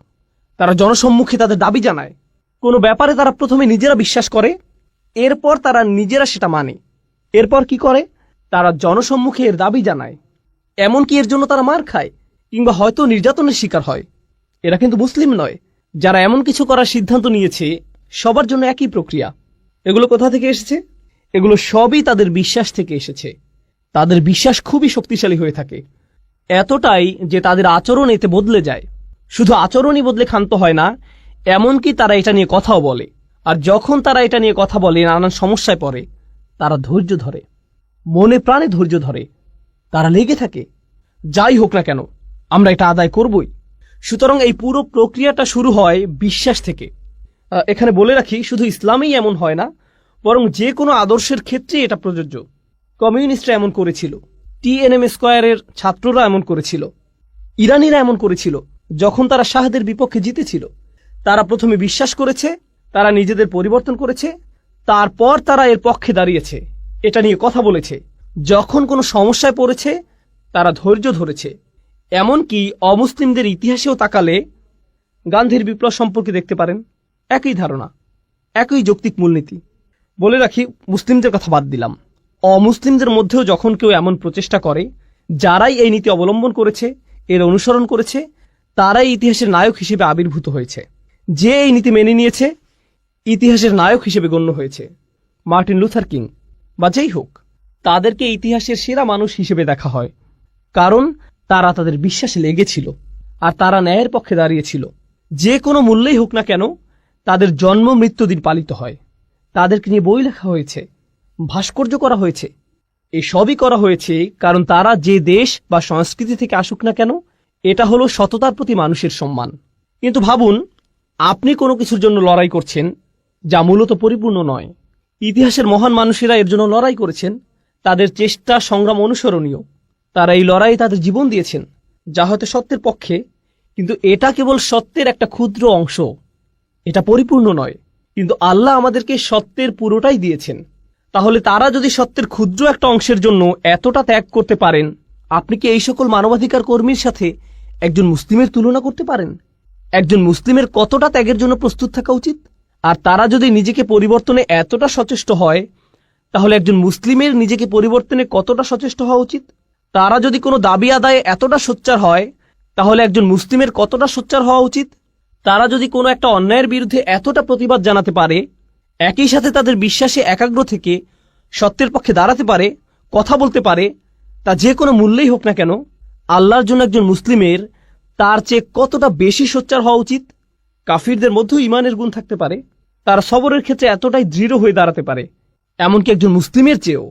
তারা জনসম্মুখে তাদের দাবি জানায়। কোনো ব্যাপারে তারা প্রথমে নিজেরা বিশ্বাস করে, এরপর তারা নিজেরা সেটা মানে। এরপর কি করে? তারা জনসম্মুখে এর দাবি জানায়, এমনকি এর জন্য তারা মার খায় কিংবা হয়তো নির্যাতনের শিকার হয়। এরা কিন্তু মুসলিম নয়। যারা এমন কিছু করার সিদ্ধান্ত নিয়েছে, সবার জন্য একই প্রক্রিয়া। এগুলো কোথা থেকে এসেছে? এগুলো সবই তাদের বিশ্বাস থেকে এসেছে। তাদের বিশ্বাস খুবই শক্তিশালী হয়ে থাকে, এতটাই যে তাদের আচরণ এতে বদলে যায়। শুধু আচরণই বদলে ক্ষান্ত হয় না, এমনকি তারা এটা নিয়ে কথাও বলে। আর যখন তারা এটা নিয়ে কথা বলে, নানান সমস্যায় পড়ে, তারা ধৈর্য ধরে, মনে প্রাণে ধৈর্য ধরে, তারা লেগে থাকে। যাই হোক না কেন, আমরা এটা আদায় করবই। সুতরাং এই পুরো প্রক্রিয়াটা শুরু হয় বিশ্বাস থেকে। এখানে বলে রাখি, শুধু ইসলামেই এমন হয় না, বরং যে কোনো আদর্শের ক্ষেত্রে এটা প্রযোজ্য। কমিউনিস্টরা এমন করেছিল, টিএনএম স্কয়ারের ছাত্ররা এমন করেছিল, ইরানিরা এমন করেছিল। যখন তারা শাহদের বিপক্ষে জিতেছিল, তারা প্রথমে বিশ্বাস করেছে, তারা নিজেদের পরিবর্তন করেছে, তারপর তারা এর পক্ষে দাঁড়িয়েছে, এটা নিয়ে কথা বলেছে। যখন কোনো সমস্যায় পড়েছে, তারা ধৈর্য ধরেছে। এমনকি অমুসলিমদের ইতিহাসেও তাকালে গান্ধীর বিপ্লব সম্পর্কে দেখতে পারেন, একই ধারণা, একই যৌক্তিক মূলনীতি। বলে রাখি, মুসলিমদের কথা বাদ দিলাম, অমুসলিমদের মধ্যেও যখন কেউ এমন প্রচেষ্টা করে, যারাই এই নীতি অবলম্বন করেছে, এর অনুসরণ করেছে, তারাই ইতিহাসের নায়ক হিসেবে আবির্ভূত হয়েছে। যে এই নীতি মেনে নিয়েছে, ইতিহাসের নায়ক হিসেবে গণ্য হয়েছে। মার্টিন লুথার কিং বা যেই হোক, তাদেরকে ইতিহাসের সেরা মানুষ হিসেবে দেখা হয়, কারণ তারা তাদের বিশ্বাসে লেগেছিল আর তারা ন্যায়ের পক্ষে দাঁড়িয়েছিল। যে কোনো মূল্যেই হোক না কেন, তাদের জন্ম মৃত্যুদিন পালিত হয়, তাদেরকে নিয়ে বই লেখা হয়েছে, ভাস্কর্য করা হয়েছে। এই সবই করা হয়েছে কারণ তারা যে দেশ বা সংস্কৃতি থেকে আসুক না কেন, এটা হলো সততার প্রতি মানুষের সম্মান। কিন্তু ভাবুন, আপনি কোনো কিছুর জন্য লড়াই করছেন যা মূলত পরিপূর্ণ নয়। ইতিহাসের মহান মানুষেরা এর জন্য লড়াই করেছেন, তাদের চেষ্টা সংগ্রাম অনুসরণীয়। তারা এই লড়াই তাদের জীবন দিয়েছেন, যা হয়তো সত্যের পক্ষে, কিন্তু এটা কেবল সত্যের একটা ক্ষুদ্র অংশ, এটা পরিপূর্ণ নয়। কিন্তু আল্লাহ আমাদেরকে সত্যের পুরোটাই দিয়েছেন। তাহলে তারা যদি সত্যের ক্ষুদ্র একটা অংশের জন্য এতটা ত্যাগ করতে পারেন, আপনি কি এই সকল মানবাধিকার কর্মীর সাথে একজন মুসলিমের তুলনা করতে পারেন? একজন মুসলিমের কতটা ত্যাগের জন্য প্রস্তুত থাকা উচিত? আর তারা যদি নিজেকে পরিবর্তনে এতটা সচেষ্ট হয়, তাহলে একজন মুসলিমের নিজেকে পরিবর্তনে কতটা সচেষ্ট হওয়া উচিত? তারা যদি কোনো দাবি আদায়ে এতটা সোচ্চার হয়, তাহলে একজন মুসলিমের কতটা সোচ্চার হওয়া উচিত? তারা যদি কোনো একটা অন্যায়ের বিরুদ্ধে এতটা প্রতিবাদ জানাতে পারে, একই সাথে তাদের বিশ্বাসে একাগ্র থেকে সত্যের পক্ষে দাঁড়াতে পারে, কথা বলতে পারে, তা যে কোনো মূল্যেই হোক না কেন, আল্লাহর জন্য একজন মুসলিমের তার চেয়ে কতটা বেশি সোচ্চার হওয়া উচিত? কাফিরদের মধ্যেও ইমানের গুণ থাকতে পারে, তারা সবরের ক্ষেত্রে এতটাই দৃঢ় হয়ে দাঁড়াতে পারে, এমনকি একজন মুসলিমের চেয়েও।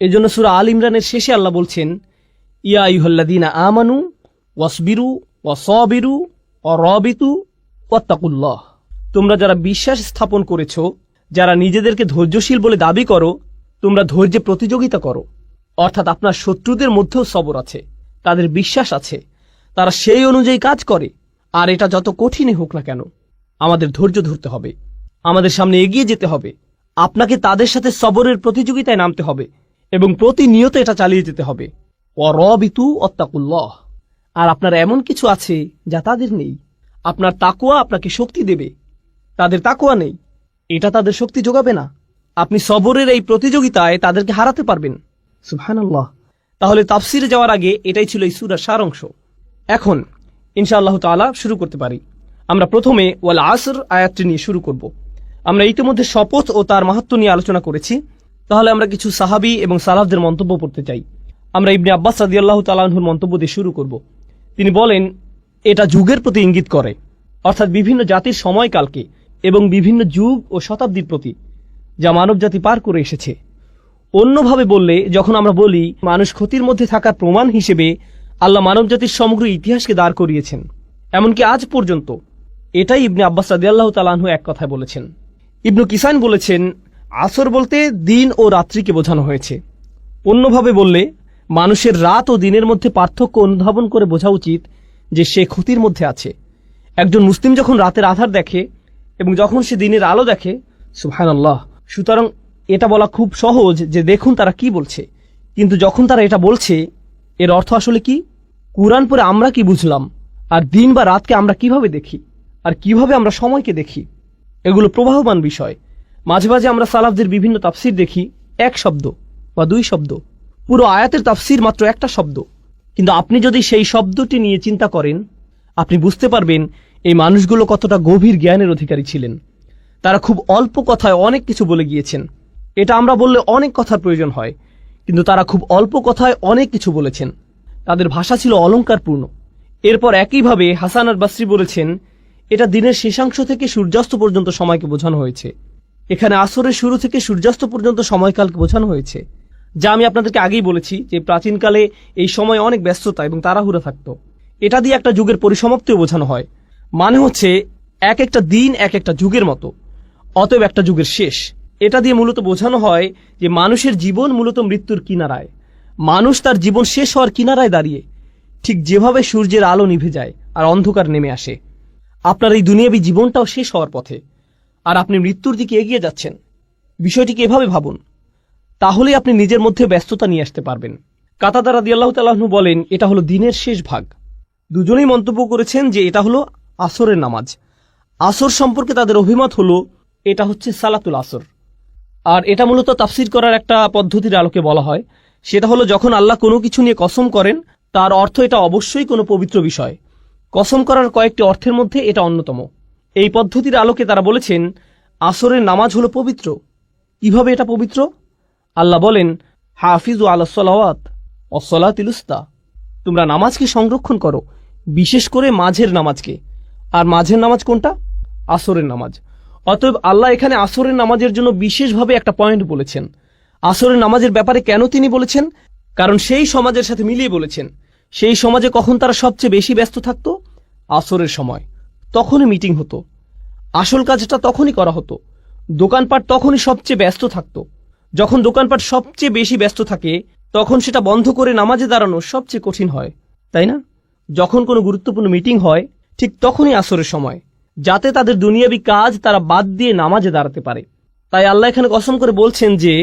এজন্য সূরা আল ইমরানের শেষে আল্লাহ বলছেন, ইয়া আইয়ুহাল্লাযীনা আমানু ওয়াসবিরু ওয়াসাবিরু ওয়ারাবিতু ওয়াত্তাকুল্লাহ। তোমরা যারা বিশ্বাস স্থাপন করেছো, যারা নিজেদেরকে ধৈর্যশীল বলে দাবি করো, তোমরা ধৈর্যে প্রতিযোগিতা করো। অর্থাৎ আপনার শত্রুদের মধ্যেও সবর আছে, তাদের বিশ্বাস আছে, তারা সেই অনুযায়ী কাজ করে। আর এটা যত কঠিনই হোক না কেন, আমাদের ধৈর্য ধরতে হবে, আমাদের সামনে এগিয়ে যেতে হবে। আপনাকে তাদের সাথে সবরের প্রতিযোগিতায় নামতে হবে এবং প্রতিনিয়ত এটা চালিয়ে যেতে হবে। ওয়ারাবিতু ওয়াত্তাকুল্লাহ। আর আপনার এমন কিছু আছে যা তাদের নেই। আপনার তাকওয়া আপনাকে শক্তি দেবে, তাদের তাকওয়া নেই, এটা তাদের শক্তি যোগাবে না। আপনি সবরের এই প্রতিযোগিতায় তাদেরকে হারাতে পারবেন। সুবহানাল্লাহ। তাহলে তাফসিরে যাওয়ার আগে এটাই ছিল এই সূরার সারাংশ। এখন ইনশাআল্লাহ তাআলা শুরু করতে পারি। আমরা প্রথমে ওয়াল আসর আয়াতটি নিয়ে শুরু করব। আমরা ইতিমধ্যে শপথ ও তার মাহাত্ম্য নিয়ে আলোচনা করেছি। তাহলে আমরা কিছু সাহাবী এবং সালাফদের মন্তব্য পড়তে চাই। আমরা ইবনে আব্বাস রাদিয়াল্লাহু তাআলা আনহুর মন্তব্য দিয়ে শুরু করব। তিনি বলেন, এটা যুগের প্রতি ইঙ্গিত করে, অর্থাৎ বিভিন্ন জাতির সময়কালকে এবং বিভিন্ন যুগ ও শতাব্দীর প্রতি, যা মানবজাতি পার করে এসেছে। অন্যভাবে বললে, যখন আমরা বলি মানুষ ক্ষতির মধ্যে থাকার প্রমাণ হিসেবে আল্লাহ মানবজাতির সমগ্র ইতিহাসকে দাঁড় করিয়েছেন, এমনকি আজ পর্যন্ত, এটাই ইবনে আব্বাস রাদিয়াল্লাহু তাআলা আনহু এক কথায় বলেছেন। ইবনু কিসান বলেছেন, আসর বলতে দিন ও রাত্রিকে বোঝানো হয়েছে। অন্যভাবে বললে, মানুষের রাত ও দিনের মধ্যে পার্থক্য অনুধাবন করে বোঝা উচিত যে সে ক্ষতির মধ্যে আছে। একজন মুসলিম যখন রাতের আধার দেখে এবং যখন সে দিনের আলো দেখে, সুবহানাল্লাহ। সুতরাং এটা বলা খুব সহজ যে দেখুন তারা কি বলছে, কিন্তু যখন তারা এটা বলছে, এর অর্থ আসলে কি? কুরআন পড়ে আমরা কি বুঝলাম, আর দিন বা রাতকে আমরা কিভাবে দেখি, আর কিভাবে আমরা সময়কে দেখি, এগুলো প্রবাহমান বিষয়। মাঝে মাঝে আমরা সালাফদের বিভিন্ন তাফসির দেখি, এক শব্দ বা দুই শব্দ, পুরো আয়াতের তাফসির মাত্র একটা শব্দ। কিন্তু আপনি যদি সেই শব্দটি নিয়ে চিন্তা করেন, আপনি বুঝতে পারবেন এই মানুষগুলো কতটা গভীর জ্ঞানের অধিকারী ছিলেন। তারা খুব অল্প কথায় অনেক কিছু বলে গিয়েছেন। এটা আমরা বললে অনেক কথার প্রয়োজন হয়, কিন্তু তারা খুব অল্প কথায় অনেক কিছু বলেছেন। তাদের ভাষা ছিল অলংকারপূর্ণ। এরপর একইভাবে হাসান আল বাসরি বলেছেন, এটা দিনের শেষাংশ থেকে সূর্যাস্ত পর্যন্ত সময়কে বোঝানো হয়েছে। এখানে আসরের শুরু থেকে সূর্যাস্ত পর্যন্ত সময়কালকে বোঝানো হয়েছে, যা আমি আপনাদেরকে আগেই বলেছি যে প্রাচীনকালে এই সময় অনেক ব্যস্ততা এবং তাড়াহুড়া থাকত। এটা দিয়ে একটা যুগের পরিসমাপ্তিও বোঝানো হয়। মানে হচ্ছে এক একটা দিন এক একটা যুগের মতো, অতএব একটা যুগের শেষ। এটা দিয়ে মূলত বোঝানো হয় যে মানুষের জীবন মূলত মৃত্যুর কিনারায়। মানুষ তার জীবন শেষ হওয়ার কিনারায় দাঁড়িয়ে, ঠিক যেভাবে সূর্যের আলো নিভে যায় আর অন্ধকার নেমে আসে। আপনার এই দুনিয়াবী জীবনটাও শেষ হওয়ার পথে, আর আপনি মৃত্যুর দিকে এগিয়ে যাচ্ছেন। বিষয়টিকে এভাবে ভাবুন, তাহলেই আপনি নিজের মধ্যে ব্যস্ততা নিয়ে আসতে পারবেন। কাতাদা রাদিয়াল্লাহু তাআলা আনহু বলেন, এটা হলো দিনের শেষ ভাগ। দুজনেই মন্তব্য করেছেন যে এটা হলো আসরের নামাজ। আসর সম্পর্কে তাদের অভিমত হলো এটা হচ্ছে সালাতুল আসর। আর এটা মূলত তাফসির করার একটা পদ্ধতির আলোকে বলা হয়। সেটা হলো, যখন আল্লাহ কোনো কিছু নিয়ে কসম করেন, তার অর্থ এটা অবশ্যই কোনো পবিত্র বিষয়। কসম করার কয়েকটি অর্থের মধ্যে এটা অন্যতম। এই পদ্ধতির আলোকে তারা বলেছেন আসরের নামাজ হলো পবিত্র। কিভাবে এটা পবিত্র? আল্লাহ বলেন, হাফিজু আলাস সালাওয়াত ওয়াস সালাতিল উস্তা, তোমরা নামাজকে সংরক্ষণ করো, বিশেষ করে মাঝের নামাজকে। আর মাঝের নামাজ কোনটা? আসরের নামাজ। অতএব আল্লাহ এখানে আসরের নামাজের জন্য বিশেষভাবে একটা পয়েন্ট বলেছেন। আসরের নামাজের ব্যাপারে কেন তিনি বলেছেন? কারণ সেই সমাজের সাথে মিলিয়ে বলেছেন। সেই সমাজে কখন তারা সবচেয়ে বেশি ব্যস্ত থাকত? আসরের সময়। তখনই মিটিং হতো, আসল কাজটা তখনই করা হতো। দোকানপাট তখনই সবচেয়ে ব্যস্ত থাকত। যখন দোকানপাট সবচেয়ে বেশি ব্যস্ত থাকে, তখন সেটা বন্ধ করে নামাজে দাঁড়ানো সবচেয়ে কঠিন হয়, তাই না? যখন কোনো গুরুত্বপূর্ণ মিটিং হয়, ঠিক তখনই আসরের সময়, যাতে তাদের দুনিয়াবী কাজ তারা বাদ দিয়ে নামাজে দাঁড়াতে পারে। তাই আল্লাহ এখানে কসম করে বলছেন যে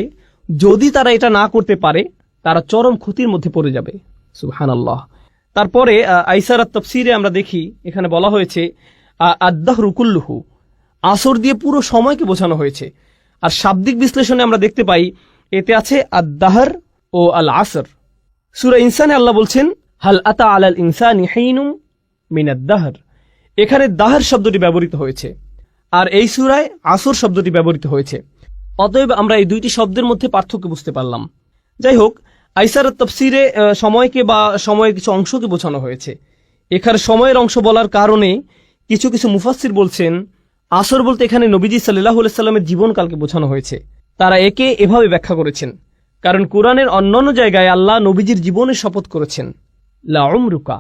যদি তারা এটা না করতে পারে, তারা চরম ক্ষতির মধ্যে পড়ে যাবে। সুবহানাল্লাহ। তারপরে আইসার তাফসিরে আমরা দেখি, এখানে বলা হয়েছে আদ-দাহরু কুল্লুহু, আসর দিয়ে পুরো সময়কে বোঝানো হয়েছে। আর শাব্দিক বিশ্লেষণে আমরা দেখতে পাই এতে আছে আদ-দাহর ও আল আসর। সূরা ইনসানে আল্লাহ বলছেন, হাল আতা আলাল ইনসানি হিনুম মিনাদ দাহর। এখানে দাহর শব্দটি ব্যবহৃত হয়েছে, আর এই সূরায় আসর শব্দটি ব্যবহৃত হয়েছে। অতএব আমরা এই দুইটি শব্দের মধ্যে পার্থক্য বুঝতে পারলাম। যাই হোক, আইসার তাফসিরে সময়কে বা সময়ের কিছু অংশকে বোঝানো হয়েছে। এখানে সময়ের অংশ বলার কারণে কিছু কিছু মুফাসসির বলছেন আসর বলতে এখানে নবীজি সাল্লাল্লাহু আলাইহি সাল্লামের জীবনকালকে বোঝানো হয়েছে। তারা একে এভাবে ব্যাখ্যা করেছেন, কারণ কোরআনের অন্যান্য জায়গায় আল্লাহ নবীজির জীবনের শপথ করেছেন, লা উমরুকা,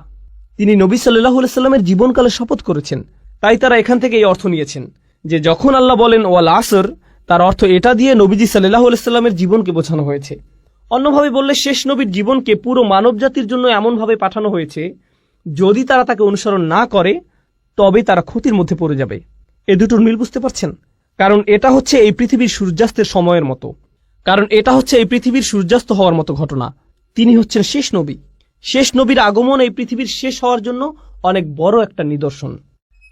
তিনি নবী সাল্লাল্লাহু আলাইহি সাল্লামের জীবনকালে শপথ করেছেন। তাই তারা এখান থেকে এই অর্থ নিয়েছেন যে যখন আল্লাহ বলেন ওয়াল আসর, তার অর্থ এটা দিয়ে নবীজি সাল্লাল্লাহু আলাইহি সাল্লামের জীবনকে বোঝানো হয়েছে। অন্যভাবে বললে শেষ নবীর জীবনকে পুরো মানব জাতির জন্য এমনভাবে পাঠানো হয়েছে, যদি তারা তাকে অনুসরণ না করে তবে তারা ক্ষতির মধ্যে পড়ে যাবে। এ দুটোর মিল বুঝতে পারছেন? কারণ এটা হচ্ছে এই পৃথিবীর সূর্যাস্তের সময়ের মতো, সূর্যাস্ত হওয়ার মতো ঘটনা। তিনি হচ্ছেন শেষ নবী। শেষ নবীর আগমন এই পৃথিবীর শেষ হওয়ার জন্য অনেক বড় একটা নিদর্শন,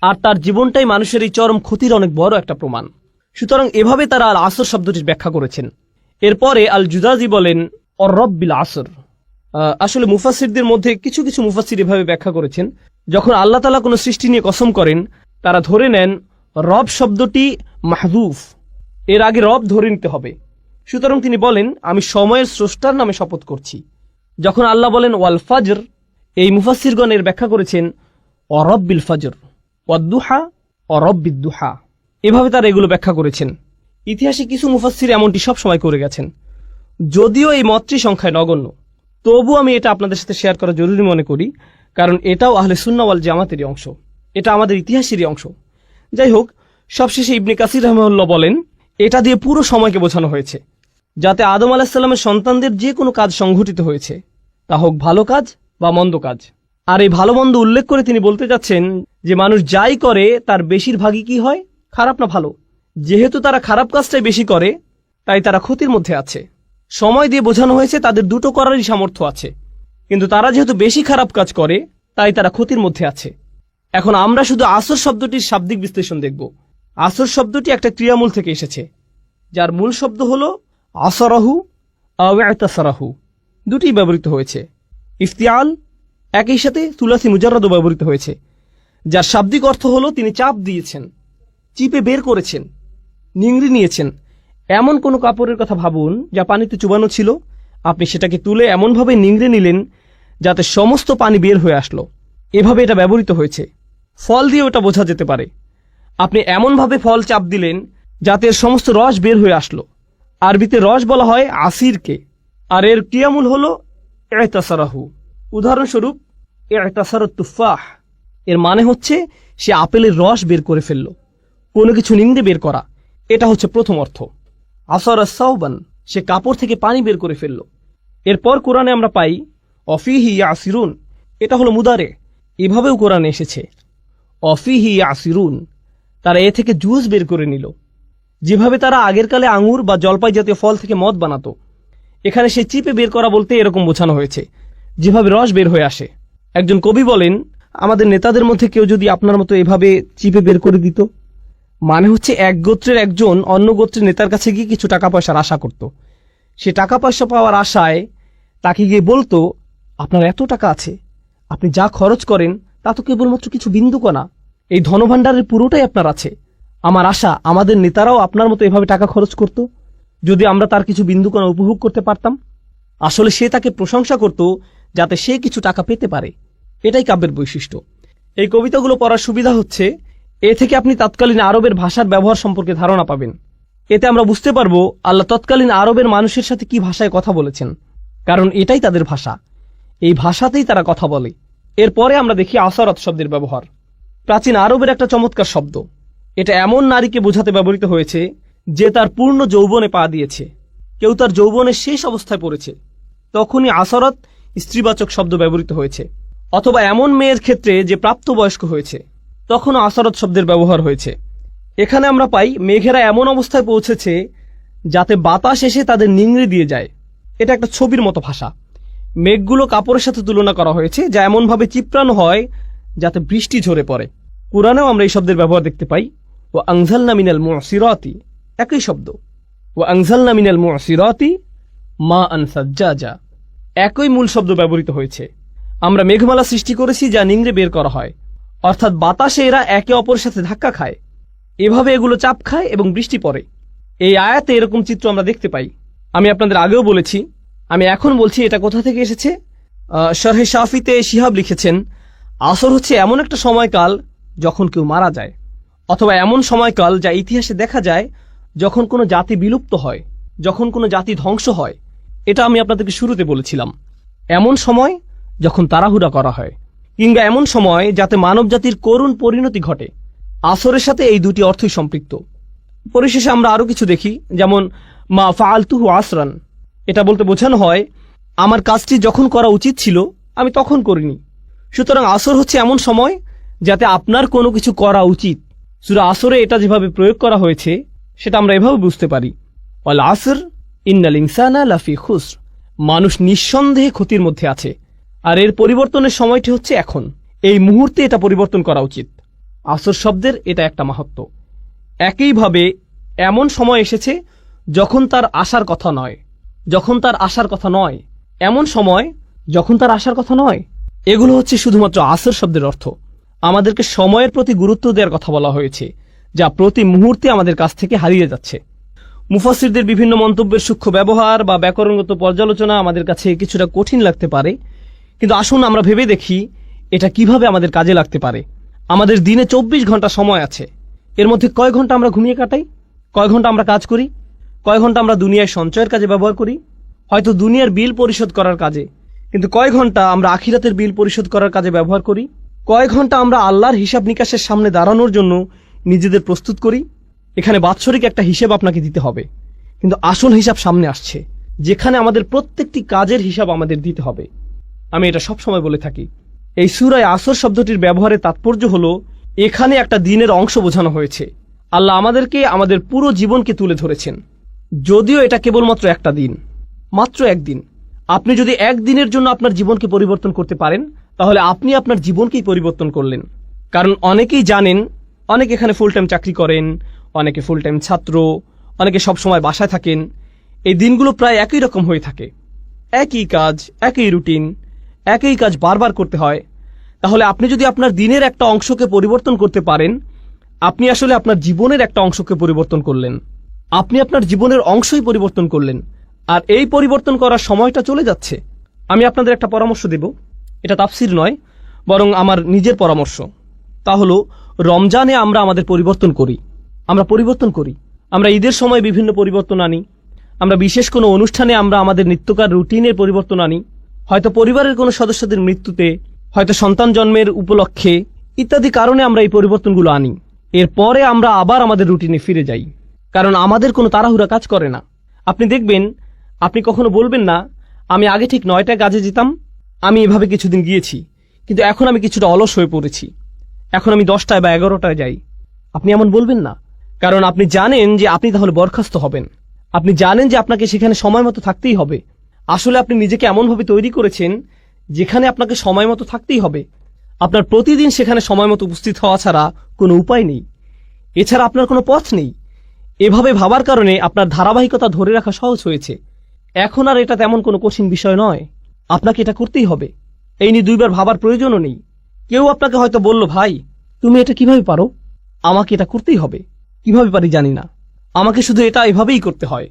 আর তার জীবনটাই মানুষের এই চরম ক্ষতির অনেক বড় একটা প্রমাণ। সুতরাং এভাবে তারা আল আসর শব্দটির ব্যাখ্যা করেছেন। এরপরে আল জুজাজি বলেন অর রব্বিল আসর। আসলে মুফাসসিরদের মধ্যে কিছু কিছু মুফাসসির এভাবে ব্যাখ্যা করেছেন, যখন আল্লাহ তাআলা কোনো সৃষ্টি নিয়ে কসম করেন তারা ধরে নেন রব শব্দটি মাহযুফ, এর আগে রব ধরে নিতে হবে। সুতরাং তিনি বলেন আমি সময়ের স্রষ্টার নামে শপথ করছি। যখন আল্লাহ বলেন ওয়াল ফাজর, এই মুফাসসিরগণ এর ব্যাখ্যা করেছেন অরব্বিল ফাজর, ওয়াদ্দুহা অরব্বিদ দুহা, এভাবে তারা এগুলো ব্যাখ্যা করেছেন। ইতিহাসে কিছু মুফাসসির এমনটি সব সময় করে গেছেন। যদিও এই মতটি সংখ্যায় নগণ্য, তবু আমি এটা আপনাদের সাথে শেয়ার করা জরুরি মনে করি, কারণ এটাও আহলে সুন্নাহ ওয়াল জামাতেরই অংশ, এটা আমাদের ইতিহাসেরই অংশ। যাই হোক, সবশেষে ইবনে কাসির রাহিমাহুল্লাহ বলেন এটা দিয়ে পুরো সময়কে বোঝানো হয়েছে, যাতে আদম আলাইহিস সালামের সন্তানদের যে কোনো কাজ সংঘটিত হয়েছে, তা হোক ভালো কাজ বা মন্দ কাজ। আর এই ভালো মন্দ উল্লেখ করে তিনি বলতে যাচ্ছেন যে মানুষ যাই করে তার বেশিরভাগই কি হয়, খারাপ না ভালো। যেহেতু তারা খারাপ কাজটাই বেশি করে, তাই তারা ক্ষতির মধ্যে আছে। সময় দিয়ে বোঝানো হয়েছে তাদের দুটো করারই সামর্থ্য আছে, কিন্তু তারা যেহেতু বেশি খারাপ কাজ করে তাই তারা ক্ষতির মধ্যে আছে। এখন আমরা শুধু আসর শব্দটির শাব্দিক বিশ্লেষণ দেখব। আসর শব্দটি একটা ক্রিয়ামূল থেকে এসেছে, যার মূল শব্দ হল আসরাহু আও ইতাসারাহু, দুটি ব্যবহৃত হয়েছে। ইফতিয়াল একই সাথে সুলাসি মুজাররাদও ব্যবহৃত হয়েছে, যার শাব্দিক অর্থ হলো তিনি চাপ দিয়েছেন, চিপে বের করেছেন, নিংড়ে নিয়েছেন। এমন কোনো কাপড়ের কথা ভাবুন যা পানিতে চুবানো ছিল, আপনি সেটাকে তুলে এমনভাবে নিংড়ে নিলেন যাতে সমস্ত পানি বের হয়ে আসলো। এভাবে এটা ব্যবহৃত হয়েছে। ফল দিয়ে ওটা বোঝা যেতে পারে, আপনি এমনভাবে ফল চাপ দিলেন যাতে এর সমস্ত রস বের হয়ে আসলো। আরবিতে রস বলা হয় আসিরকে, আর এর ক্রিয়ামূল হলো ইতাসারাহু। উদাহরণস্বরূপ ইতাসারাত তুফাহ, এর মানে হচ্ছে সে আপেলের রস বের করে ফেলল, কোনো কিছু নিংড়ে বের করা। এটা হচ্ছে প্রথম অর্থ। আসর সাওবান, সে কাপড় থেকে পানি বের করে ফেলল। এরপর কোরআনে আমরা পাই অফিহি ইয়াসিরুন, এটা হলো মুদারে। এভাবেও কোরআনে এসেছে অফিহি ইয়াসিরুন, তারা এ থেকে জুস বের করে নিল। যেভাবে তারা আগের কালে আঙুর বা জলপাই জাতীয় ফল থেকে মদ বানাতো, এখানে সে চিপে বের করা বলতে এরকম বোঝানো হয়েছে, যেভাবে রস বের হয়ে আসে। একজন কবি বলেন আমাদের নেতাদের মধ্যে কেউ যদি আপনার মতো এভাবে চিপে বের করে দিত, মানে হচ্ছে এক গোত্রের একজন অন্য গোত্রের নেতার কাছে গিয়ে কিছু টাকা পয়সার আশা করত। সে টাকা পয়সা পাওয়ার আশায় তাকে গিয়ে বলতো আপনার এত টাকা আছে, আপনি যা খরচ করেন তা তো কেবলমাত্র কিছু বিন্দুকণা, এই ধনভাণ্ডারের পুরোটাই আপনার আছে। আমার আশা আমাদের নেতারাও আপনার মতো এভাবে টাকা খরচ করত, যদি আমরা তার কিছু বিন্দুকণা উপভোগ করতে পারতাম। আসলে সে তাকে প্রশংসা করত যাতে সে কিছু টাকা পেতে পারে। এটাই কাব্যের বৈশিষ্ট্য। এই কবিতাগুলো পড়ার সুবিধা হচ্ছে এ থেকে আপনি তৎকালীন আরবের ভাষার ব্যবহার সম্পর্কে ধারণা পাবেন। এতে আমরা বুঝতে পারবো আল্লাহ তৎকালীন আরবের মানুষের সাথে কি ভাষায় কথা বলেছেন, কারণ এটাই তাদের ভাষা, এই ভাষাতেই তারা কথা বলে। এরপরে আমরা দেখি আসরাত শব্দের ব্যবহার। প্রাচীন আরবের একটা চমৎকার শব্দ। এটা এমন নারীকে বোঝাতে ব্যবহৃত হয়েছে যে তার পূর্ণ যৌবনে পা দিয়েছে, কেউ তার যৌবনের শেষ অবস্থায় পড়েছে, তখনই আসরাত স্ত্রীবাচক শব্দ ব্যবহৃত হয়েছে। অথবা এমন মেয়ের ক্ষেত্রে যে প্রাপ্তবয়স্ক হয়েছে, তখনও আসরাত শব্দের ব্যবহার হয়েছে। এখানে আমরা পাই মেঘেরা এমন অবস্থায় পৌঁছেছে যাতে বাতাস এসে তাদের নিংড়ে দিয়ে যায়। এটা একটা ছবির মতো ভাষা। মেঘগুলো কাপড়ের সাথে তুলনা করা হয়েছে, যা এমনভাবে চিপড়ানো হয় যাতে বৃষ্টি ঝরে পড়ে। কুরআনেও আমরা এই শব্দের ব্যবহার দেখতে পাই। ও আনজালনা মিনাল মুসিরাতি, একই শব্দ। ও আনজালনা মিনাল মুসিরাতি মা আন সাজ্জাজা, একই মূল শব্দ ব্যবহৃত হয়েছে। আমরা মেঘমালা সৃষ্টি করেছি যা নিংড়ে বের করা হয়, অর্থাৎ বাতাসে এরা একে অপরের সাথে ধাক্কা খায়, এভাবে এগুলো চাপ খায় এবং বৃষ্টি পড়ে। এই আয়াতে এরকম চিত্র আমরা দেখতে পাই। আমি আপনাদের আগেও বলেছি, আমি এখন বলছি এটা কোথা থেকে এসেছে। শরহে শাফিতে শিহাব লিখেছেন আসর হচ্ছে এমন একটা সময়কাল যখন কেউ মারা যায়, অথবা এমন সময়কাল যা ইতিহাসে দেখা যায় যখন কোনো জাতি বিলুপ্ত হয়। যখন কোনো জাতি ধ্বংস হয়, এটা আমি আপনাদেরকে শুরুতে বলেছিলাম। এমন সময় যখন তাড়াহুড়া করা হয়, কিংবা এমন সময় যাতে মানব জাতির করুণ পরিণতি ঘটে। আসরের সাথে এই দুটি অর্থই সম্পৃক্ত। পরিশেষে আমরা আরো কিছু দেখি, যেমন মা ফাআলতুহু আসরান। এটা বলতে বোঝানো হয় আমার কাজটি যখন করা উচিত ছিল আমি তখন করিনি। সুতরাং আসর হচ্ছে এমন সময় যাতে আপনার কোনো কিছু করা উচিত। সূরা আসরে এটা যেভাবে প্রয়োগ করা হয়েছে সেটা আমরা এভাবে বুঝতে পারি, ওয়াল আসর ইন্নাল ইনসানা লাফি খুসর। মানুষ নিঃসন্দেহে ক্ষতির মধ্যে আছে, আর এর পরিবর্তনের সময়টি হচ্ছে এখন, এই মুহূর্তে এটা পরিবর্তন করা উচিত। আসর শব্দের এটা একটা মাহাত্ম্য। একইভাবে এমন সময় এসেছে যখন তার আসার কথা নয়, এমন সময় যখন তার আসার কথা নয়। এগুলো হচ্ছে শুধুমাত্র আসর শব্দের অর্থ। আমাদেরকে সময়ের প্রতি গুরুত্ব দেওয়ার কথা বলা হয়েছে, যা প্রতি মুহূর্তে আমাদের কাছ থেকে হারিয়ে যাচ্ছে। মুফাসসিরদের বিভিন্ন মন্তব্যের সূক্ষ্ম ব্যবহার বা ব্যাকরণগত পর্যালোচনা আমাদের কাছে কিছুটা কঠিন লাগতে পারে, কিন্তু আসুন আমরা ভেবে দেখি এটা কিভাবে আমাদের কাজে লাগতে পারে। আমাদের দিনে 24 ঘন্টা সময় আছে। এর মধ্যে কয় ঘন্টা আমরা ঘুমিয়ে কাটাই, কয় ঘন্টা আমরা কাজ করি, কয় ঘন্টা আমরা দুনিয়ায় সঞ্চয়ের কাজে ব্যবহার করি, হয়তো দুনিয়ার বিল পরিশোধ করার কাজে, কিন্তু কয় ঘন্টা আমরা আখিরাতের বিল পরিশোধ করার কাজে ব্যবহার করি, কয় ঘন্টা আমরা আল্লাহর হিসাব নিকাশের সামনে দাঁড়ানোর জন্য নিজেদের প্রস্তুত করি। এখানে বাৎসরিক একটা হিসেব আপনাকে দিতে হবে, কিন্তু আসল হিসাব সামনে আসছে, যেখানে আমাদের প্রত্যেকটি কাজের হিসাব আমাদের দিতে হবে। আমি এটা সবসময় বলে থাকি, এই সূরায় আসর শব্দটির ব্যবহারের তাৎপর্য হলো এখানে একটা দিনের অংশ বোঝানো হয়েছে। আল্লাহ আমাদেরকে আমাদের পুরো জীবনকে তুলে ধরেছেন, যদিও এটা কেবলমাত্র একটা দিন, মাত্র একদিন। আপনি যদি একদিনের জন্য আপনার জীবনকে পরিবর্তন করতে পারেন, তাহলে আপনি আপনার জীবনকেই পরিবর্তন করলেন। কারণ অনেকেই জানেন, অনেকে এখানে ফুল টাইম চাকরি করেন, অনেকে ফুল টাইম ছাত্র, অনেকে সবসময় বাসায় থাকেন। এই দিনগুলো প্রায় একই রকম হয়ে থাকে, একই কাজ, একই রুটিন, একই কাজ বারবার করতে হয়। তাহলে আপনি যদি আপনার দিনের একটা অংশকে পরিবর্তন করতে পারেন, আপনি আসলে আপনার জীবনের একটা অংশকে পরিবর্তন করলেন। আপনি আপনার জীবনের অংশই পরিবর্তন করলেন, আর এই পরিবর্তন করার সময়টা চলে যাচ্ছে। আমি আপনাদের একটা পরামর্শ দেব, এটা তাফসির নয়, বরং আমার নিজের পরামর্শ। তা হলো, রমজানে আমরা আমাদের পরিবর্তন করি, আমরা ঈদের সময় বিভিন্ন পরিবর্তন আনি, আমরা বিশেষ কোনো অনুষ্ঠানে আমরা আমাদের নিত্যকার রুটিনের পরিবর্তন আনি, হয়তো পরিবারের কোনো সদস্যদের মৃত্যুতে, হয়তো সন্তান জন্মের উপলক্ষে, ইত্যাদি কারণে আমরা এই পরিবর্তনগুলো আনি। এরপরে আমরা আবার আমাদের রুটিনে ফিরে যাই, কারণ আমাদের কোনো তাড়াহুড়া কাজ করে না। আপনি দেখবেন, আপনি কখনো বলবেন না, আমি আগে ঠিক 9টায় কাজে যেতাম, আমি এভাবে কিছুদিন গিয়েছি, কিন্তু এখন আমি কিছুটা অলস হয়ে পড়েছি, এখন আমি 10টায় বা 11টায় যাই। আপনি এমন বলবেন না, কারণ আপনি জানেন যে আপনি তাহলে বরখাস্ত হবেন। আপনি জানেন যে আপনাকে সেখানে সময় মতো থাকতেই হবে। আসলে আপনি নিজেকে এমনভাবে তৈরি করেছেন যেখানে আপনাকে সময় মতো থাকতেই হবে। আপনার প্রতিদিন সেখানে সময় মতো উপস্থিত হওয়া ছাড়া কোনো উপায় নেই, এছাড়া আপনার কোনো পথ নেই। এভাবে ভাবার কারণে আপনার ধারাবাহিকতা ধরে রাখা সহজ হয়েছে। এখন আর এটা তেমন কোনো কঠিন বিষয় নয়, আপনাকে এটা করতেই হবে। এই নিয়ে দুইবার ভাবার প্রয়োজনও নেই। কেউ আপনাকে হয়তো বলল, ভাই তুমি এটা কিভাবে পারো? আমাকে এটা করতেই হবে। কিভাবে পারি জানি না, আমাকে শুধু এটা এভাবেই করতে হয়।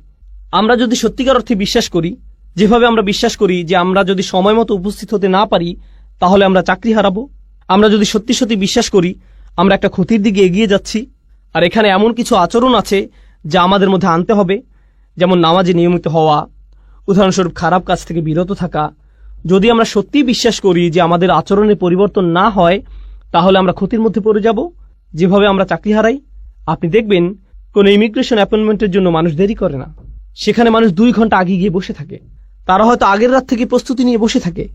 আমরা যদি সত্যিকার অর্থে বিশ্বাস করি, যেভাবে আমরা বিশ্বাস করি যে আমরা যদি সময় মতো উপস্থিত হতে না পারি তাহলে আমরা চাকরি হারাবো, আমরা যদি সত্যি সত্যি বিশ্বাস করি আমরা একটা ক্ষতির দিকে এগিয়ে যাচ্ছি, আর এখানে এমন কিছু আচরণ আছে যা আমাদের মধ্যে আনতে হবে, যেমন নামাজে নিয়মিত হওয়া, উদাহরণস্বরূপ খারাপ কাজ থেকে বিরত থাকা। যদি আমরা সত্যিই বিশ্বাস করি যে আমাদের আচরণের পরিবর্তন না হয় তাহলে আমরা ক্ষতির মধ্যে পড়ে যাব, যেভাবে আমরা চাকরি হারাই। আপনি দেখবেন, কোনো ইমিগ্রেশন অ্যাপয়েন্টমেন্টের জন্য মানুষ দেরি করে না, সেখানে মানুষ 2 ঘন্টা আগে গিয়ে বসে থাকে। তারা হয়তো আগের রাত থেকে প্রস্তুতি নিয়ে বসে থাকে,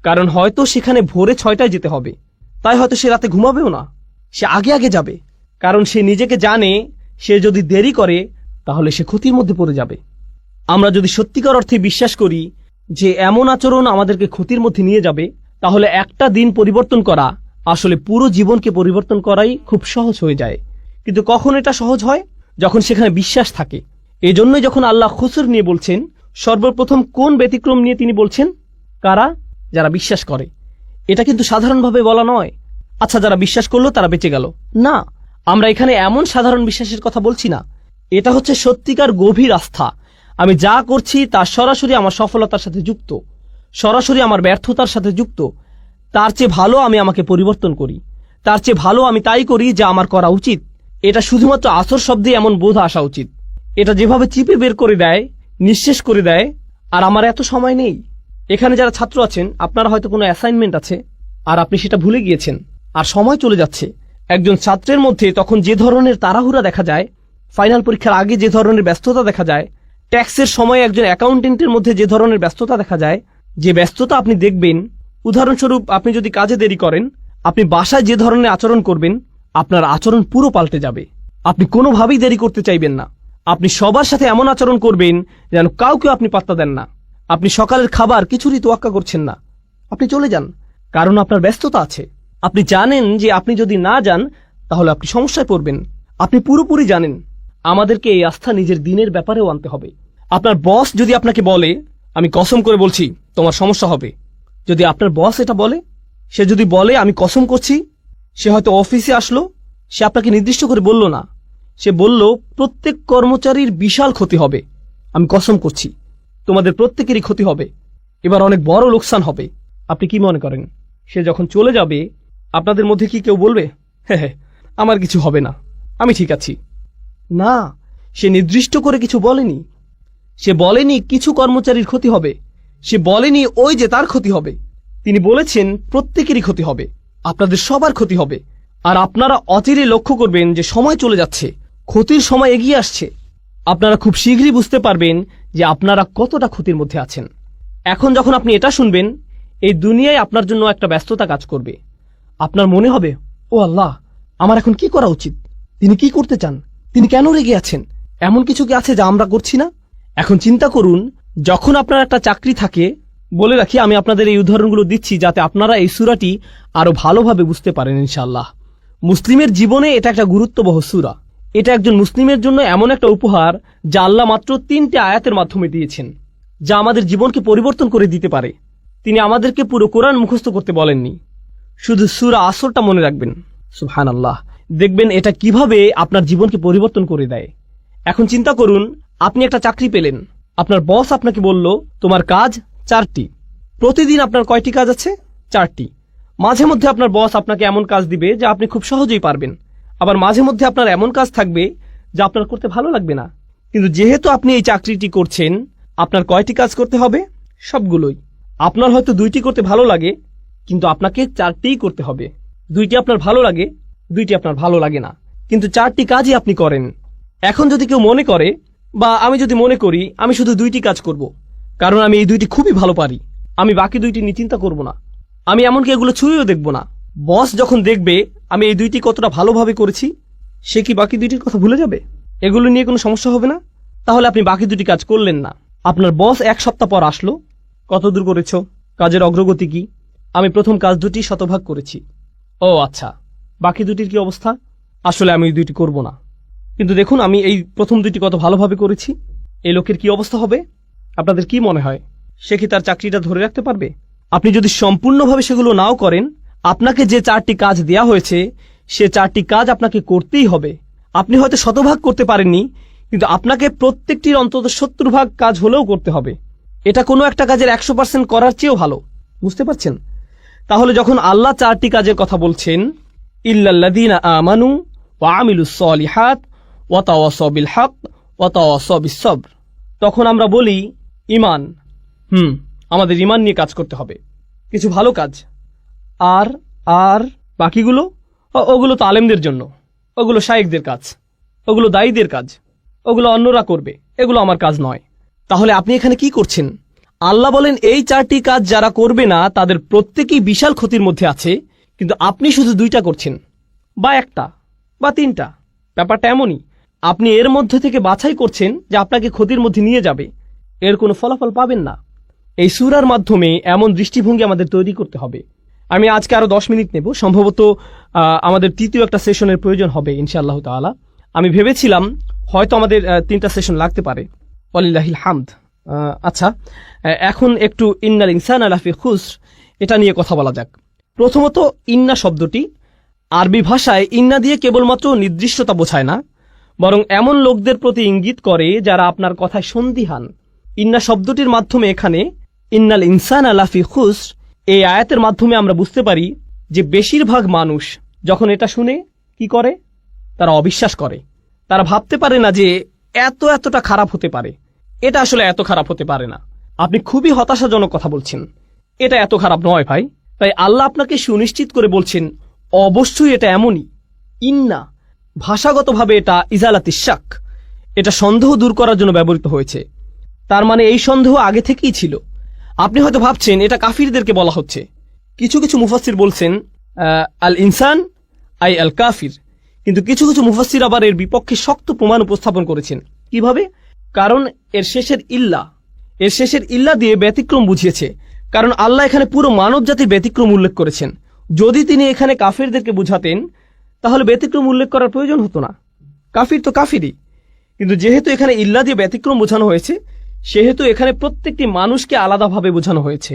কারণ হয়তো সেখানে ভোরে 6টায় যেতে হবে, তাই হয়তো সে রাতে ঘুমাবেও না, সে আগে আগে যাবে, কারণ সে নিজেকে জানে সে যদি দেরি করে তাহলে সে ক্ষতির মধ্যে পড়ে যাবে। আমরা যদি সত্যিকার অর্থে বিশ্বাস করি যে এমন আচরণ আমাদেরকে ক্ষতির মধ্যে নিয়ে যাবে, তাহলে একটা দিন পরিবর্তন করা আসলে পুরো জীবনকে পরিবর্তন করাই খুব সহজ হয়ে যায়। কিন্তু কখন এটা সহজ হয়? যখন সেখানে বিশ্বাস থাকে। এজন্যই যখন আল্লাহ খুসর নিয়ে বলছেন, সর্বপ্রথম কোন ব্যতিক্রম নিয়ে তিনি বলছেন? কারা? যারা বিশ্বাস করে। এটা কিন্তু সাধারণভাবে বলা নয়, আচ্ছা যারা বিশ্বাস করলো তারা বেঁচে গেল, না। আমরা এখানে এমন সাধারণ বিশ্বাসের কথা বলছি না, এটা হচ্ছে সত্যিকার গভীর আস্থা। আমি যা করছি তা সরাসরি আমার সফলতার সাথে যুক্ত, সরাসরি আমার ব্যর্থতার সাথে যুক্ত। তার চেয়ে ভালো আমি আমাকে পরিবর্তন করি, তার চেয়ে ভালো আমি তাই করি যা আমার করা উচিত। এটা শুধুমাত্র আসর শব্দে এমন বোধ আসা উচিত। এটা যেভাবে চিপে বের করে দেয় নিঃশেষ করে দেয়। আর আমার এত সময় নেই। এখানে যারা ছাত্র আছেন, আপনারা হয়তো কোনো অ্যাসাইনমেন্ট আছে আর আপনি সেটা ভুলে গিয়েছেন, আর সময় চলে যাচ্ছে। একজন ছাত্রের মধ্যে তখন যে ধরনের তাড়াহুড়া দেখা যায়, ফাইনাল পরীক্ষার আগে যে ধরনের ব্যস্ততা দেখা যায়, ট্যাক্সের সময় একজন অ্যাকাউন্টেন্টের মধ্যে যে ধরনের ব্যস্ততা দেখা যায়, যে ব্যস্ততা আপনি দেখবেন, উদাহরণস্বরূপ আপনি যদি কাজে দেরি করেন, আপনি বাসায় যে ধরনের আচরণ করবেন, আপনার আচরণ পুরো পাল্টে যাবে। আপনি কোনোভাবেই দেরি করতে চাইবেন না। আপনি সবার সাথে এমন আচরণ করবেন যেন কাউকে আপনি পাত্তা দেন না। আপনি সকালের খাবার কিছুরই তোয়াক্কা করছেন না, আপনি চলে যান, কারণ আপনার ব্যস্ততা আছে। আপনি জানেন যে আপনি যদি না যান তাহলে আপনি সমস্যায় পড়বেন। আপনি পুরোপুরি জানেন। আমাদেরকে এই আস্থা নিজের দিনের ব্যাপারেও আনতে হবে। আপনার বস যদি আপনাকে বলে, আমি কসম করে বলছি তোমার সমস্যা হবে, যদি আপনার বস এটা বলে, সে যদি বলে আমি কসম করছি, সে হয়তো অফিসে আসলো, সে আপনাকে নির্দিষ্ট করে বলল না, সে বলল প্রত্যেক কর্মচারীর বিশাল ক্ষতি হবে, আমি কসম করছি তোমাদের প্রত্যেকেরই ক্ষতি হবে, এবার অনেক বড় লোকসান হবে। আপনি কি মনে করেন সে যখন চলে যাবে আপনাদের মধ্যে কি কেউ বলবে হ্যাঁ আমার কিছু হবে না, আমি ঠিক আছি? না, সে নির্দিষ্ট করে কিছু বলেনি। সে বলেনি কিছু কর্মচারীর ক্ষতি হবে, সে বলেনি ওই যে তার ক্ষতি হবে। তিনি বলেছেন প্রত্যেকেরই ক্ষতি হবে, আপনাদের সবার ক্ষতি হবে। আর আপনারা অচিরে লক্ষ্য করবেন যে সময় চলে যাচ্ছে, ক্ষতির সময় এগিয়ে আসছে। আপনারা খুব শীঘ্রই বুঝতে পারবেন যে আপনারা কতটা ক্ষতির মধ্যে আছেন। এখন যখন আপনি এটা শুনবেন, এই দুনিয়ায় আপনার জন্য একটা ব্যস্ততা কাজ করবে। আপনার মনে হবে, ও আল্লাহ, আমার এখন কি করা উচিত? তিনি কি করতে চান? তিনি কেন রেগে আছেন? এমন কিছু কি আছে যা আমরা করছি না? এখন চিন্তা করুন, যখন আপনার একটা চাকরি থাকে, বলে রাখি আমি আপনাদের এই উদাহরণগুলো দিচ্ছি যাতে আপনারা এই সূরাটি আরো ভালোভাবে বুঝতে পারেন ইনশাআল্লাহ। মুসলিমের জীবনে এটা একটা গুরুত্ববহ সূরা। এটা একজন মুসলিমের জন্য এমন একটা উপহার যা আল্লাহ মাত্র 3টে আয়াতের মাধ্যমে দিয়েছেন, যা আমাদের জীবনকে পরিবর্তন করে দিতে পারে। তিনি আমাদেরকে পুরো কোরআন মুখস্থ করতে বলেননি, শুধু সূরা আসরটা মনে রাখবেন। সুবহানাল্লাহ, দেখবেন এটা কিভাবে আপনার জীবনকে পরিবর্তন করে দেয়। এখন চিন্তা করুন, আপনি একটা চাকরি পেলেন, আপনার বস আপনাকে বলল তোমার কাজ 4টি। প্রতিদিন আপনার কয়টি কাজ আছে? 4টি। মাঝে মধ্যে আপনার বস আপনাকে এমন কাজ দিবে যা আপনি খুব সহজেই পারবেন, আবার মাঝে মধ্যে আপনার এমন কাজ থাকবে যা আপনার করতে ভালো লাগবে না। কিন্তু যেহেতু আপনি এই চাকরিটি করছেন, আপনার কয়টি কাজ করতে হবে? সবগুলোই। আপনার হয়তো 2টি করতে ভালো লাগে, কিন্তু আপনাকে 4টিই করতে হবে। 2টি আপনার ভালো লাগে, 2টি আপনার ভালো লাগে না, কিন্তু 4টি কাজই আপনি করেন। এখন যদি কেউ মনে করে, বা আমি যদি মনে করি আমি শুধু 2টি কাজ করব, কারণ আমি এই 2টি খুবই ভালো পারি, আমি বাকি 2টি নিয়ে চিন্তা করব না, আমি এমনকি এগুলো ছুঁয়েও দেখব না। বস যখন দেখবে আমি এই 2টি কতটা ভালোভাবে করেছি, সে কি বাকি 2টির কথা ভুলে যাবে? এগুলো নিয়ে কোনো সমস্যা হবে না? তাহলে আপনি বাকি 2টি কাজ করলেন না। আপনার বস 1 সপ্তাহ পর আসলো, কত দূর করেছ? কাজের অগ্রগতি কি? আমি প্রথম কাজ 2টি শতভাগ করেছি। ও আচ্ছা, বাকি 2টির কি অবস্থা? আসলে আমি এই 2টি করব না, কিন্তু দেখুন আমি এই প্রথম 2টি কত ভালোভাবে করেছি। এই লোকের কি অবস্থা হবে? আপনাদের কি মনে হয়, সে কি তার চাকরিটা ধরে রাখতে পারবে? আপনি যদি সম্পূর্ণভাবে সেগুলো নাও করেন, আপনাকে যে 4টি কাজ দেয়া হয়েছে সে 4টি কাজ আপনাকে করতেই হবে। আপনি হয়তো শতভাগ করতে পারেননি, কিন্তু আপনাকে প্রত্যেকটির অন্তত 70 ভাগ কাজ হলেও করতে হবে। এটা কোনো একটা কাজের 100% করার চেয়েও ভালো। বুঝতে পারছেন? তাহলে যখন আল্লাহ 4টি কাজের কথা বলছেন, ইল্লাল্লাযীনা আমানু ওয়া আমিলুস সলিহাত ওয়া তাওয়াসাউ বিল হক ওয়া তাওয়াসাউ বিস সবর, তখন আমরা বলি ঈমান। আমাদের ঈমান নিয়ে কাজ করতে হবে, কিছু ভালো কাজ। আর আর বাকিগুলো, ওগুলো তো আলেমদের জন্য, ওগুলো শায়েখদের কাজ, ওগুলো দায়ীদের কাজ, ওগুলো অন্যরা করবে, এগুলো আমার কাজ নয়। তাহলে আপনি এখানে কি করছেন? আল্লাহ বলেন এই 4টি কাজ যারা করবে না তাদের প্রত্যেকেই বিশাল ক্ষতির মধ্যে আছে, কিন্তু আপনি শুধু 2টা করছেন, বা 1টা বা 3টা। ব্যাপারটা এমনই, আপনি এর মধ্যে থেকে বাছাই করছেন যে আপনাকে ক্ষতির মধ্যে নিয়ে যাবে, এর কোনো ফলাফল পাবেন না। এই সূরার মাধ্যমে এমন দৃষ্টিভঙ্গি আমাদের তৈরি করতে হবে। আমি আজকে আরো 10 মিনিট নেব, সম্ভবত আমাদের তৃতীয় একটা সেশনের প্রয়োজন হবে ইনশাআল্লাহ তাআলা। আমি ভেবেছিলাম হয়তো আমাদের 3টা সেশন লাগতে পারে, ওয়ালিল্লাহিল হামদ। আচ্ছা, এখন একটু ইন্নাল ইনসানা লাফি খুসর এটা নিয়ে কথা বলা যাক। প্রথমত, ইন্না শব্দটি আরবি ভাষায় ইন্না দিয়ে কেবলমাত্র নির্দিষ্টতা বোঝায় না, বরং এমন লোকদের প্রতি ইঙ্গিত করে যারা আপনার কথায় সন্দিহান। ইন্না শব্দটির মাধ্যমে এখানে ইন্নাল ইনসানা লাফি খুসর এই আয়াতের মাধ্যমে আমরা বুঝতে পারি যে বেশিরভাগ মানুষ যখন এটা শুনে কি করে? তারা অবিশ্বাস করে। তারা ভাবতে পারে না যে এতটা খারাপ হতে পারে। এটা আসলে এত খারাপ হতে পারে না। আপনি খুবই হতাশাজনক কথা বলছেন। এটা এত খারাপ নয় ভাই। তাই আল্লাহ আপনাকে সুনিশ্চিত করে বলছেন অবশ্যই এটা এমনই। ইন্না ভাষাগতভাবে এটা ইজালাতিশ শাক, এটা সন্দেহ দূর করার জন্য ব্যবহৃত হয়েছে। তার মানে এই সন্দেহ আগে থেকেই ছিল। আপনি হয়তো ভাবছেন এটা কাফিরদেরকে বলা হচ্ছে। কিছু কিছু মুফাসসির বলছেন আল ইনসান আই আল কাফির, কিন্তু কিছু কিছু মুফাসসির আবার এর বিপক্ষে শক্ত প্রমাণ উপস্থাপন করেছেন। কিভাবে? কারণ এর শেষের ইল্লা দিয়ে ব্যতিক্রম বুঝিয়েছে। কারণ আল্লাহ এখানে পুরো মানব জাতির ব্যতিক্রম উল্লেখ করেছেন। যদি তিনি এখানে কাফিরদেরকে বুঝাতেন তাহলে ব্যতিক্রম উল্লেখ করার প্রয়োজন হতো না। কাফির তো কাফিরই, কিন্তু যেহেতু এখানে ইল্লা দিয়ে ব্যতিক্রম বোঝানো হয়েছে, সেহেতু এখানে প্রত্যেকটি মানুষকে আলাদাভাবে বোঝানো হয়েছে।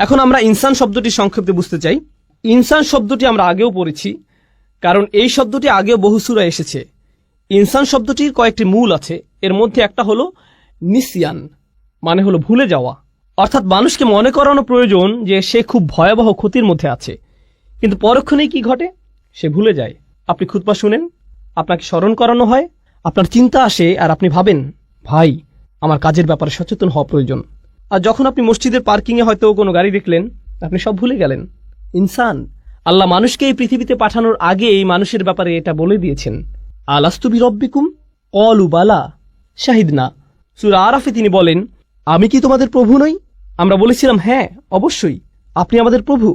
এখন আমরা ইনসান শব্দটি সংক্ষেপে বুঝতে চাই। ইনসান শব্দটি আমরা আগেও পড়েছি, কারণ এই শব্দটি আগেও বহু সূরায় এসেছে। ইনসান শব্দটির কয়েকটি মূল আছে। এর মধ্যে একটা হলো নিসিয়ান, মানে হলো ভুলে যাওয়া। অর্থাৎ মানুষকে মনে করানো প্রয়োজন যে সে খুব ভয়াবহ ক্ষতির মধ্যে আছে, কিন্তু পরক্ষণেই কি ঘটে? সে ভুলে যায়। আপনি খুতবা শুনেন, আপনাকে স্মরণ করানো হয়, আপনার চিন্তা আসে আর আপনি ভাবেন ভাই আমার কাজের ব্যাপারে সচেতন হওয়া প্রয়োজন। আর যখন আপনি মসজিদের পার্কিংয়ে হয়তো কোনো গাড়ি দেখলেন, আপনি সব ভুলে গেলেন। ইনসান, আল্লাহ মানুষকে এই পৃথিবীতে পাঠানোর আগে এই মানুষের ব্যাপারে এটা বলে দিয়েছেন। আলাস্তু বিরব্বিকুম ক্বালু বালা শাহিদনা। সূরা আরাফে তিনি বলেন, আমি কি তোমাদের প্রভু নই? আমরা বলেছিলাম হ্যাঁ অবশ্যই আপনি আমাদের প্রভু,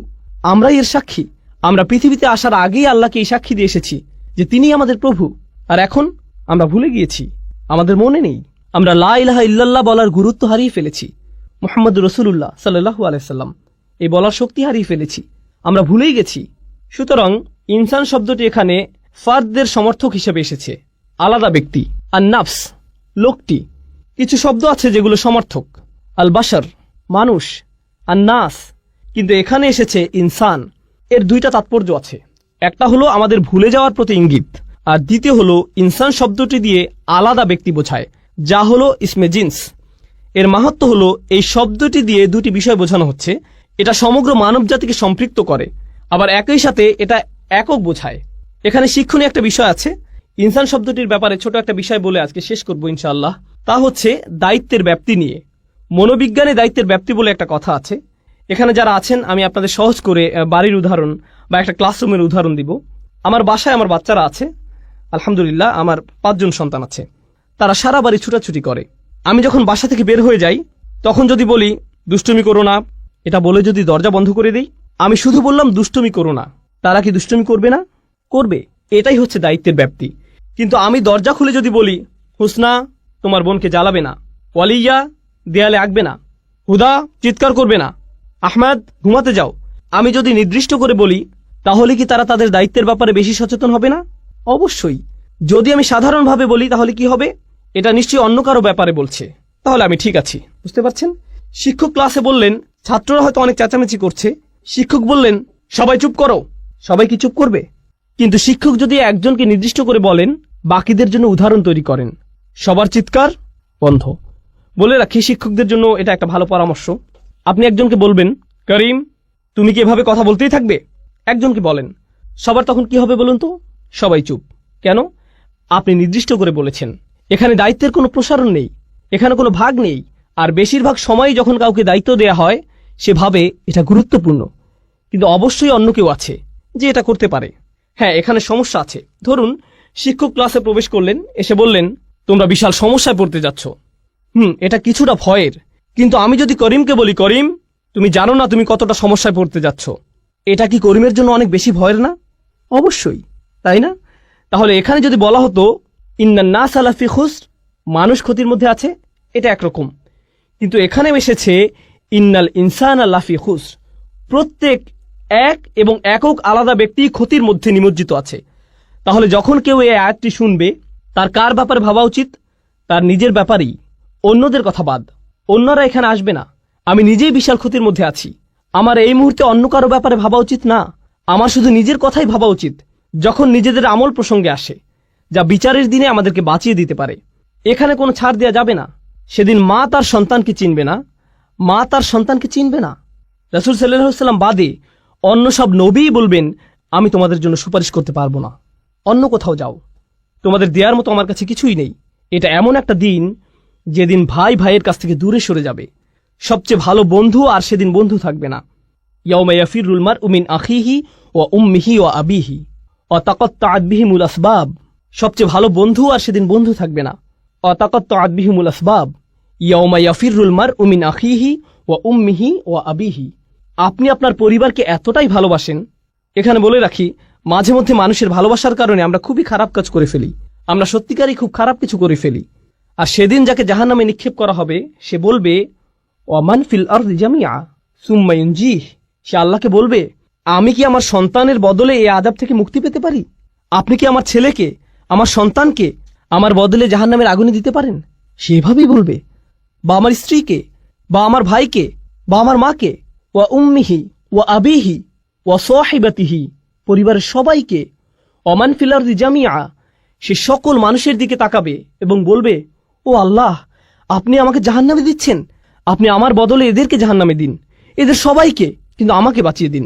আমরাই এর সাক্ষী। আমরা পৃথিবীতে আসার আগেই আল্লাহকে এই সাক্ষী দিয়ে এসেছি যে তিনি আমাদের প্রভু। আর এখন আমরা ভুলে গিয়েছি, আমাদের মনে নেই। আমরা লা ইলাহা ইল্লাল্লাহ বলার গুরুত্ব হারিয়ে ফেলেছি। মুহাম্মদ রাসূলুল্লাহ সাল্লাল্লাহু আলাইহি সাল্লাম এই বলার শক্তি হারিয়ে ফেলেছি, আমরা ভুলেই গেছি। সুতরাং ইনসান শব্দটি এখানে ফার্দদের সমর্থক হিসেবে এসেছে, আলাদা ব্যক্তি। আর নাফস লোকটি, কিছু শব্দ আছে যেগুলো সমর্থক, আল বাশার মানুষ, আর নাস, কিন্তু এখানে এসেছে ইনসান। এর দুইটা তাৎপর্য আছে। একটা হলো আমাদের ভুলে যাওয়ার প্রতি ইঙ্গিত, আর দ্বিতীয় হলো ইনসান শব্দটি দিয়ে আলাদা ব্যক্তি বোঝায়, যা হলো ইসমে জিন্স। এর মাহাত্ম্য হলো এই শব্দটি দিয়ে দুটি বিষয় বোঝানো হচ্ছে। এটা সমগ্র মানব জাতিকে সম্পৃক্ত করে, আবার একই সাথে এটা একক বোঝায়। এখানে শিক্ষণীয় একটা বিষয় আছে। ইনসান শব্দটির ব্যাপারে ছোট একটা বিষয় বলে আজকে শেষ করবো ইনশাআল্লাহ। তা হচ্ছে দায়িত্বের ব্যাপ্তি নিয়ে। মনোবিজ্ঞানে দায়িত্বের ব্যাপ্তি বলে একটা কথা আছে। এখানে যারা আছেন আমি আপনাদের সহজ করে বাড়ির উদাহরণ বা একটা ক্লাসরুমের উদাহরণ দিব। আমার বাসায় আমার বাচ্চারা আছে, আলহামদুলিল্লাহ আমার 5 জন সন্তান আছে। তারা সারা বাড়ি ছুটাছুটি করে। আমি যখন বাসা থেকে বের হয়ে যাই তখন যদি বলি দুষ্টুমি করো না, এটা বলে যদি দরজা বন্ধ করে দিই, আমি শুধু বললাম দুষ্টুমি করো না, তারা কি দুষ্টুমি করবে না? করবে। এটাই হচ্ছে দায়িত্বের ব্যাপ্তি। কিন্তু আমি দরজা খুলে যদি বলি হুসনা তোমার বোনকে জ্বালাবে না, ওয়ালিয়া দেয়ালে আঁকবে না, হুদা চিৎকার করবে না, আহমেদ ঘুমাতে যাও, আমি যদি নির্দিষ্ট করে বলি, তাহলে কি তারা তাদের দায়িত্বের ব্যাপারে বেশি সচেতন হবে না? অবশ্যই। যদি আমি সাধারণভাবে বলি তাহলে কি হবে? এটা নিশ্চয়ই অন্য কারো ব্যাপারে বলছে, তাহলে আমি ঠিক আছি। বুঝতে পারছেন? শিক্ষক ক্লাসে বললেন, ছাত্ররা হয়তো অনেক চেঁচামেচি করছে, শিক্ষক বললেন সবাই চুপ করো, সবাই কি চুপ করবে? কিন্তু শিক্ষক যদি একজনকে নির্দিষ্ট করে বলেন, বাকিদের জন্য উদাহরণ তৈরি করেন, সবার চিৎকার বন্ধ। বলে রাখি শিক্ষকদের জন্য এটা একটা ভালো পরামর্শ। আপনি একজনকে বলবেন করিম তুমি কি এভাবে কথা বলতেই থাকবে, একজনকে বলেন, সবার তখন কি হবে বলুন তো? সবাই চুপ। কেন? আপনি নির্দিষ্ট করে বলেছেন। এখানে দায়িত্বের কোনো প্রসারণ নেই, এখানে কোনো ভাগ নেই। আর বেশিরভাগ সময়ই যখন কাউকে দায়িত্ব দেয়া হয় সে ভাবে এটা গুরুত্বপূর্ণ, কিন্তু অবশ্যই অন্য কেউ আছে যে এটা করতে পারে। হ্যাঁ, এখানে সমস্যা আছে। ধরুন শিক্ষক ক্লাসে প্রবেশ করলেন, এসে বললেন তোমরা বিশাল সমস্যায় পড়তে যাচ্ছ। এটা কিছুটা ভয়ের, কিন্তু আমি যদি করিমকে বলি করিম তুমি জানো না তুমি কতটা সমস্যায় পড়তে যাচ্ছ, এটা কি করিমের জন্য অনেক বেশি ভয়ের না? অবশ্যই, তাই না? তাহলে এখানে যদি বলা হতো ইন্নান নাস আলা ফি খুসর, মানুষ ক্ষতির মধ্যে আছে, এটা একরকম। কিন্তু এখানে এসেছে ইন্নাল ইনসানা লাফি খুসর, প্রত্যেক এক এবং একক আলাদা ব্যক্তি ক্ষতির মধ্যে নিমজ্জিত আছে। তাহলে যখন কেউ এই আয়াতটি শুনবে তার কার ব্যাপারে ভাবা উচিত? তার নিজের ব্যাপারেই, অন্যদের কথা বাদ। অন্যরা এখানে আসবে না, আমি নিজেই বিশাল ক্ষতির মধ্যে আছি। আমার এই মুহূর্তে অন্য কারো ব্যাপারে ভাবা উচিত না, আমার শুধু নিজের কথাই ভাবা উচিত। যখন নিজেদের আমল প্রসঙ্গে আসে, যা বিচারের দিনে আমাদেরকে বাঁচিয়ে দিতে পারে, এখানে কোনো ছাড় দেওয়া যাবে না। সেদিন মা তার সন্তানকে চিনবে না, মা তার সন্তানকে চিনবে না। রাসূল সাল্লাল্লাহু আলাইহি ওয়াসাল্লাম বাদে অন্য সব নবীই বলবেন আমি তোমাদের জন্য সুপারিশ করতে পারবো না, অন্য কোথাও যাও, তোমাদের দেওয়ার মতো আমার কাছে কিছুই নেই। এটা এমন একটা দিন যেদিন ভাই ভাইয়ের কাছ থেকে দূরে সরে যাবে। সবচেয়ে ভালো বন্ধু আর সেদিন বন্ধু থাকবে না। ইয়াউমা ইয়াফিরুল মারউ মিন আখিহি ওয়া উম্মিহি ওয়া আবিহি ওয়া তাকাত্তাআত বিহিমুল আসবাব। সবচেয়ে ভালো বন্ধু আর সেদিন বন্ধু থাকবে না। ওয়া তাকাত্তাআত বিহিমুল আসবাব। ইয়াউমা ইয়াফিরুল মারউ মিন আখিহি ওয়া উম্মিহি ওয়া আবিহি। আপনি আপনার পরিবারকে এতটাই ভালোবাসেন। এখানে বলে রাখি, মাঝে মধ্যে মানুষের ভালোবাসার কারণে আমরা খুবই খারাপ কাজ করে ফেলি। আমরা সত্যিকারই খুব খারাপ কিছু করে ফেলি। আর সেদিন যাকে জাহান্নামে নিক্ষেপ করা হবে সে বলবে ওয়ামান ফিল আরদি জামিআ সুম্মা ইউনজিহ। সে আল্লাহকে বলবে, আমি কি আমার সন্তানের বদলে এই আযাব থেকে মুক্তি পেতে পারি? আপনি কি আমার ছেলেকে, আমার সন্তানকে আমার বদলে জাহান্নামের আগুনে দিতে পারেন? সে এভাবেই বলবে। বা আমার স্ত্রীকে, বা আমার ভাইকে, বা আমার মাকে, ওয়া উম্মিহি ওয়া আবিহি ওয়া সাহিবাতিহি, পরিবারের সবাইকে। ওমান ফিল আরদি জামিআ, সে সকল মানুষের দিকে তাকাবে এবং বলবে, ও আল্লাহ, আপনি আমাকে জাহান্নামে দিচ্ছেন, আপনি আমার বদলে এদেরকে জাহান্নামে দিন, এদের সবাইকে, কিন্তু আমাকে বাঁচিয়ে দিন।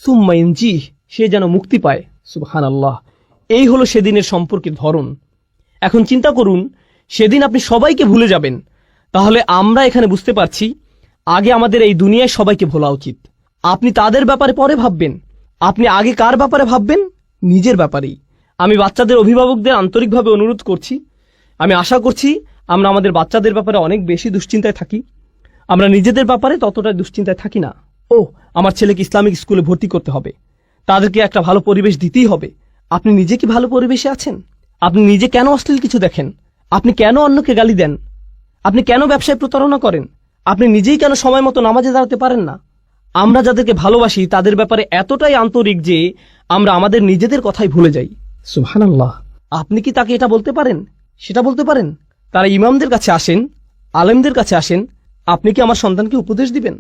সুম্মা ইউনজিহ, সে যেন মুক্তি পায়। সুবহানাল্লাহ। এই হলো সেদিনের সম্পর্কের ধরন। এখন চিন্তা করুন, সেদিন আপনি সবাইকে ভুলে যাবেন। তাহলে আমরা এখানে বুঝতে পারছি, আগে আমাদের এই দুনিয়ায় সবাইকে ভোলা উচিত। আপনি তাদের ব্যাপারে পরে ভাববেন। আপনি আগে কার ব্যাপারে ভাববেন? নিজের ব্যাপারেই। আমি বাচ্চাদের অভিভাবকদের আন্তরিকভাবে অনুরোধ করছি, আমি আশা করছি আমরা আমাদের বাচ্চাদের ব্যাপারে অনেক বেশি দুশ্চিন্তায় থাকি। আমরা নিজেদের ব্যাপারে ততটা দুশ্চিন্তায় থাকি না। ও, আমার ছেলেকে ইসলামিক স্কুলে ভর্তি করতে হবে, তাদেরকে একটা ভালো পরিবেশ দিতেই হবে। আপনি নিজে কি ভালো পরিবেশে আছেন? আপনি নিজে কেন অশ্লীল কিছু দেখেন? আপনি কেন অন্যকে গালি দেন? আপনি কেন ব্যবসায় প্রতারণা করেন? আপনি নিজেই কেন সময় মতো নামাজে দাঁড়াতে পারেন না? আমরা যাদেরকে ভালোবাসি তাদের ব্যাপারে এতটাই আন্তরিক যে আমরা আমাদের নিজেদের কথাই ভুলে যাই। সুবহানাল্লাহ। আপনি কি তাকে এটা বলতে পারেন, সেটা বলতে পারেন? তারা ইমামদের কাছে আসেন, আলেমদের কাছে আসেন, আপনি কি আমার সন্তানকে উপদেশ দিবেন?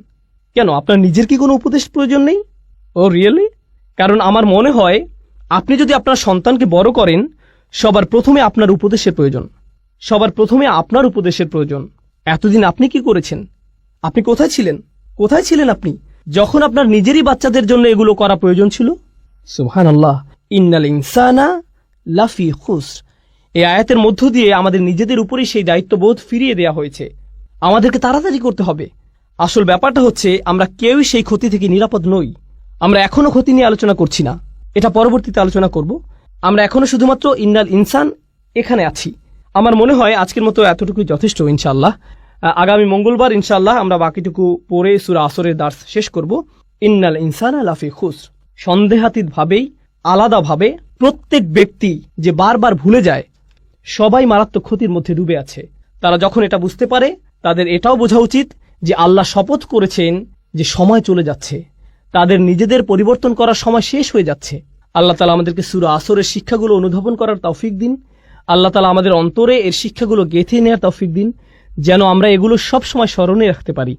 কেন, আপনার নিজের কি কোনো উপদেশ প্রয়োজন নেই? ও রিয়েলি? কারণ আমার মনে হয় আপনি যদি আপনার সন্তানকে বড় করেন, সবার প্রথমে আপনার উপদেশের প্রয়োজন। সবার প্রথমে আপনার উপদেশের প্রয়োজন। এতদিন আপনি কি করেছেন? আপনি কোথায় ছিলেন? কোথায় ছিলেন আপনি যখন আপনার নিজেরই বাচ্চাদের জন্য এগুলো করা প্রয়োজন ছিল? সুবহানাল্লাহ। ইন্নাল ইনসানা লাফি খুসর। এই আয়াতের মধ্য দিয়ে আমাদের নিজেদের উপরেই সেই দায়িত্ববোধ ফিরিয়ে দেয়া হয়েছে। আমাদেরকে তাড়াতাড়ি করতে হবে। আসল ব্যাপারটা হচ্ছে আমরা কেউই সেই ক্ষতি থেকে নিরাপদ নই। আমরা এখনো ক্ষতি নিয়ে আলোচনা করছি না, এটা পরবর্তীতে আলোচনা করব। আমরা এখনো শুধুমাত্র ইন্নাল ইনসান এখানে আছি। আমার মনে হয় আজকের মতো এতটুকুই যথেষ্ট। ইনশাআল্লাহ আগামী মঙ্গলবার ইনশাআল্লাহ আমরা বাকিটুকু পড়ে সূরা আসরের দার্স শেষ করব। ইন্নাল ইনসানা লাফি খুসর। সন্দেহাতীত ভাবেই, আলাদাভাবে প্রত্যেক ব্যক্তি যে বারবার ভুলে যায়, সবাই মারাত্মক ক্ষতির মধ্যে ডুবে আছে। তারা যখন এটা বুঝতে পারে, তাদের এটাও বোঝা উচিত যে আল্লাহ শপথ করেছেন যে সময় চলে যাচ্ছে, তাদের নিজেদের পরিবর্তন করার সময় শেষ হয়ে যাচ্ছে। আল্লাহ তাআলা আমাদেরকে সূরা আসরের শিক্ষাগুলো অনুধাবন করার তৌফিক দিন। আল্লাহ তাআলা আমাদের অন্তরে এর শিক্ষাগুলো গেঁথে নেওয়ার তৌফিক দিন, যেন আমরা এগুলো সব সময় স্মরণে রাখতে পারি।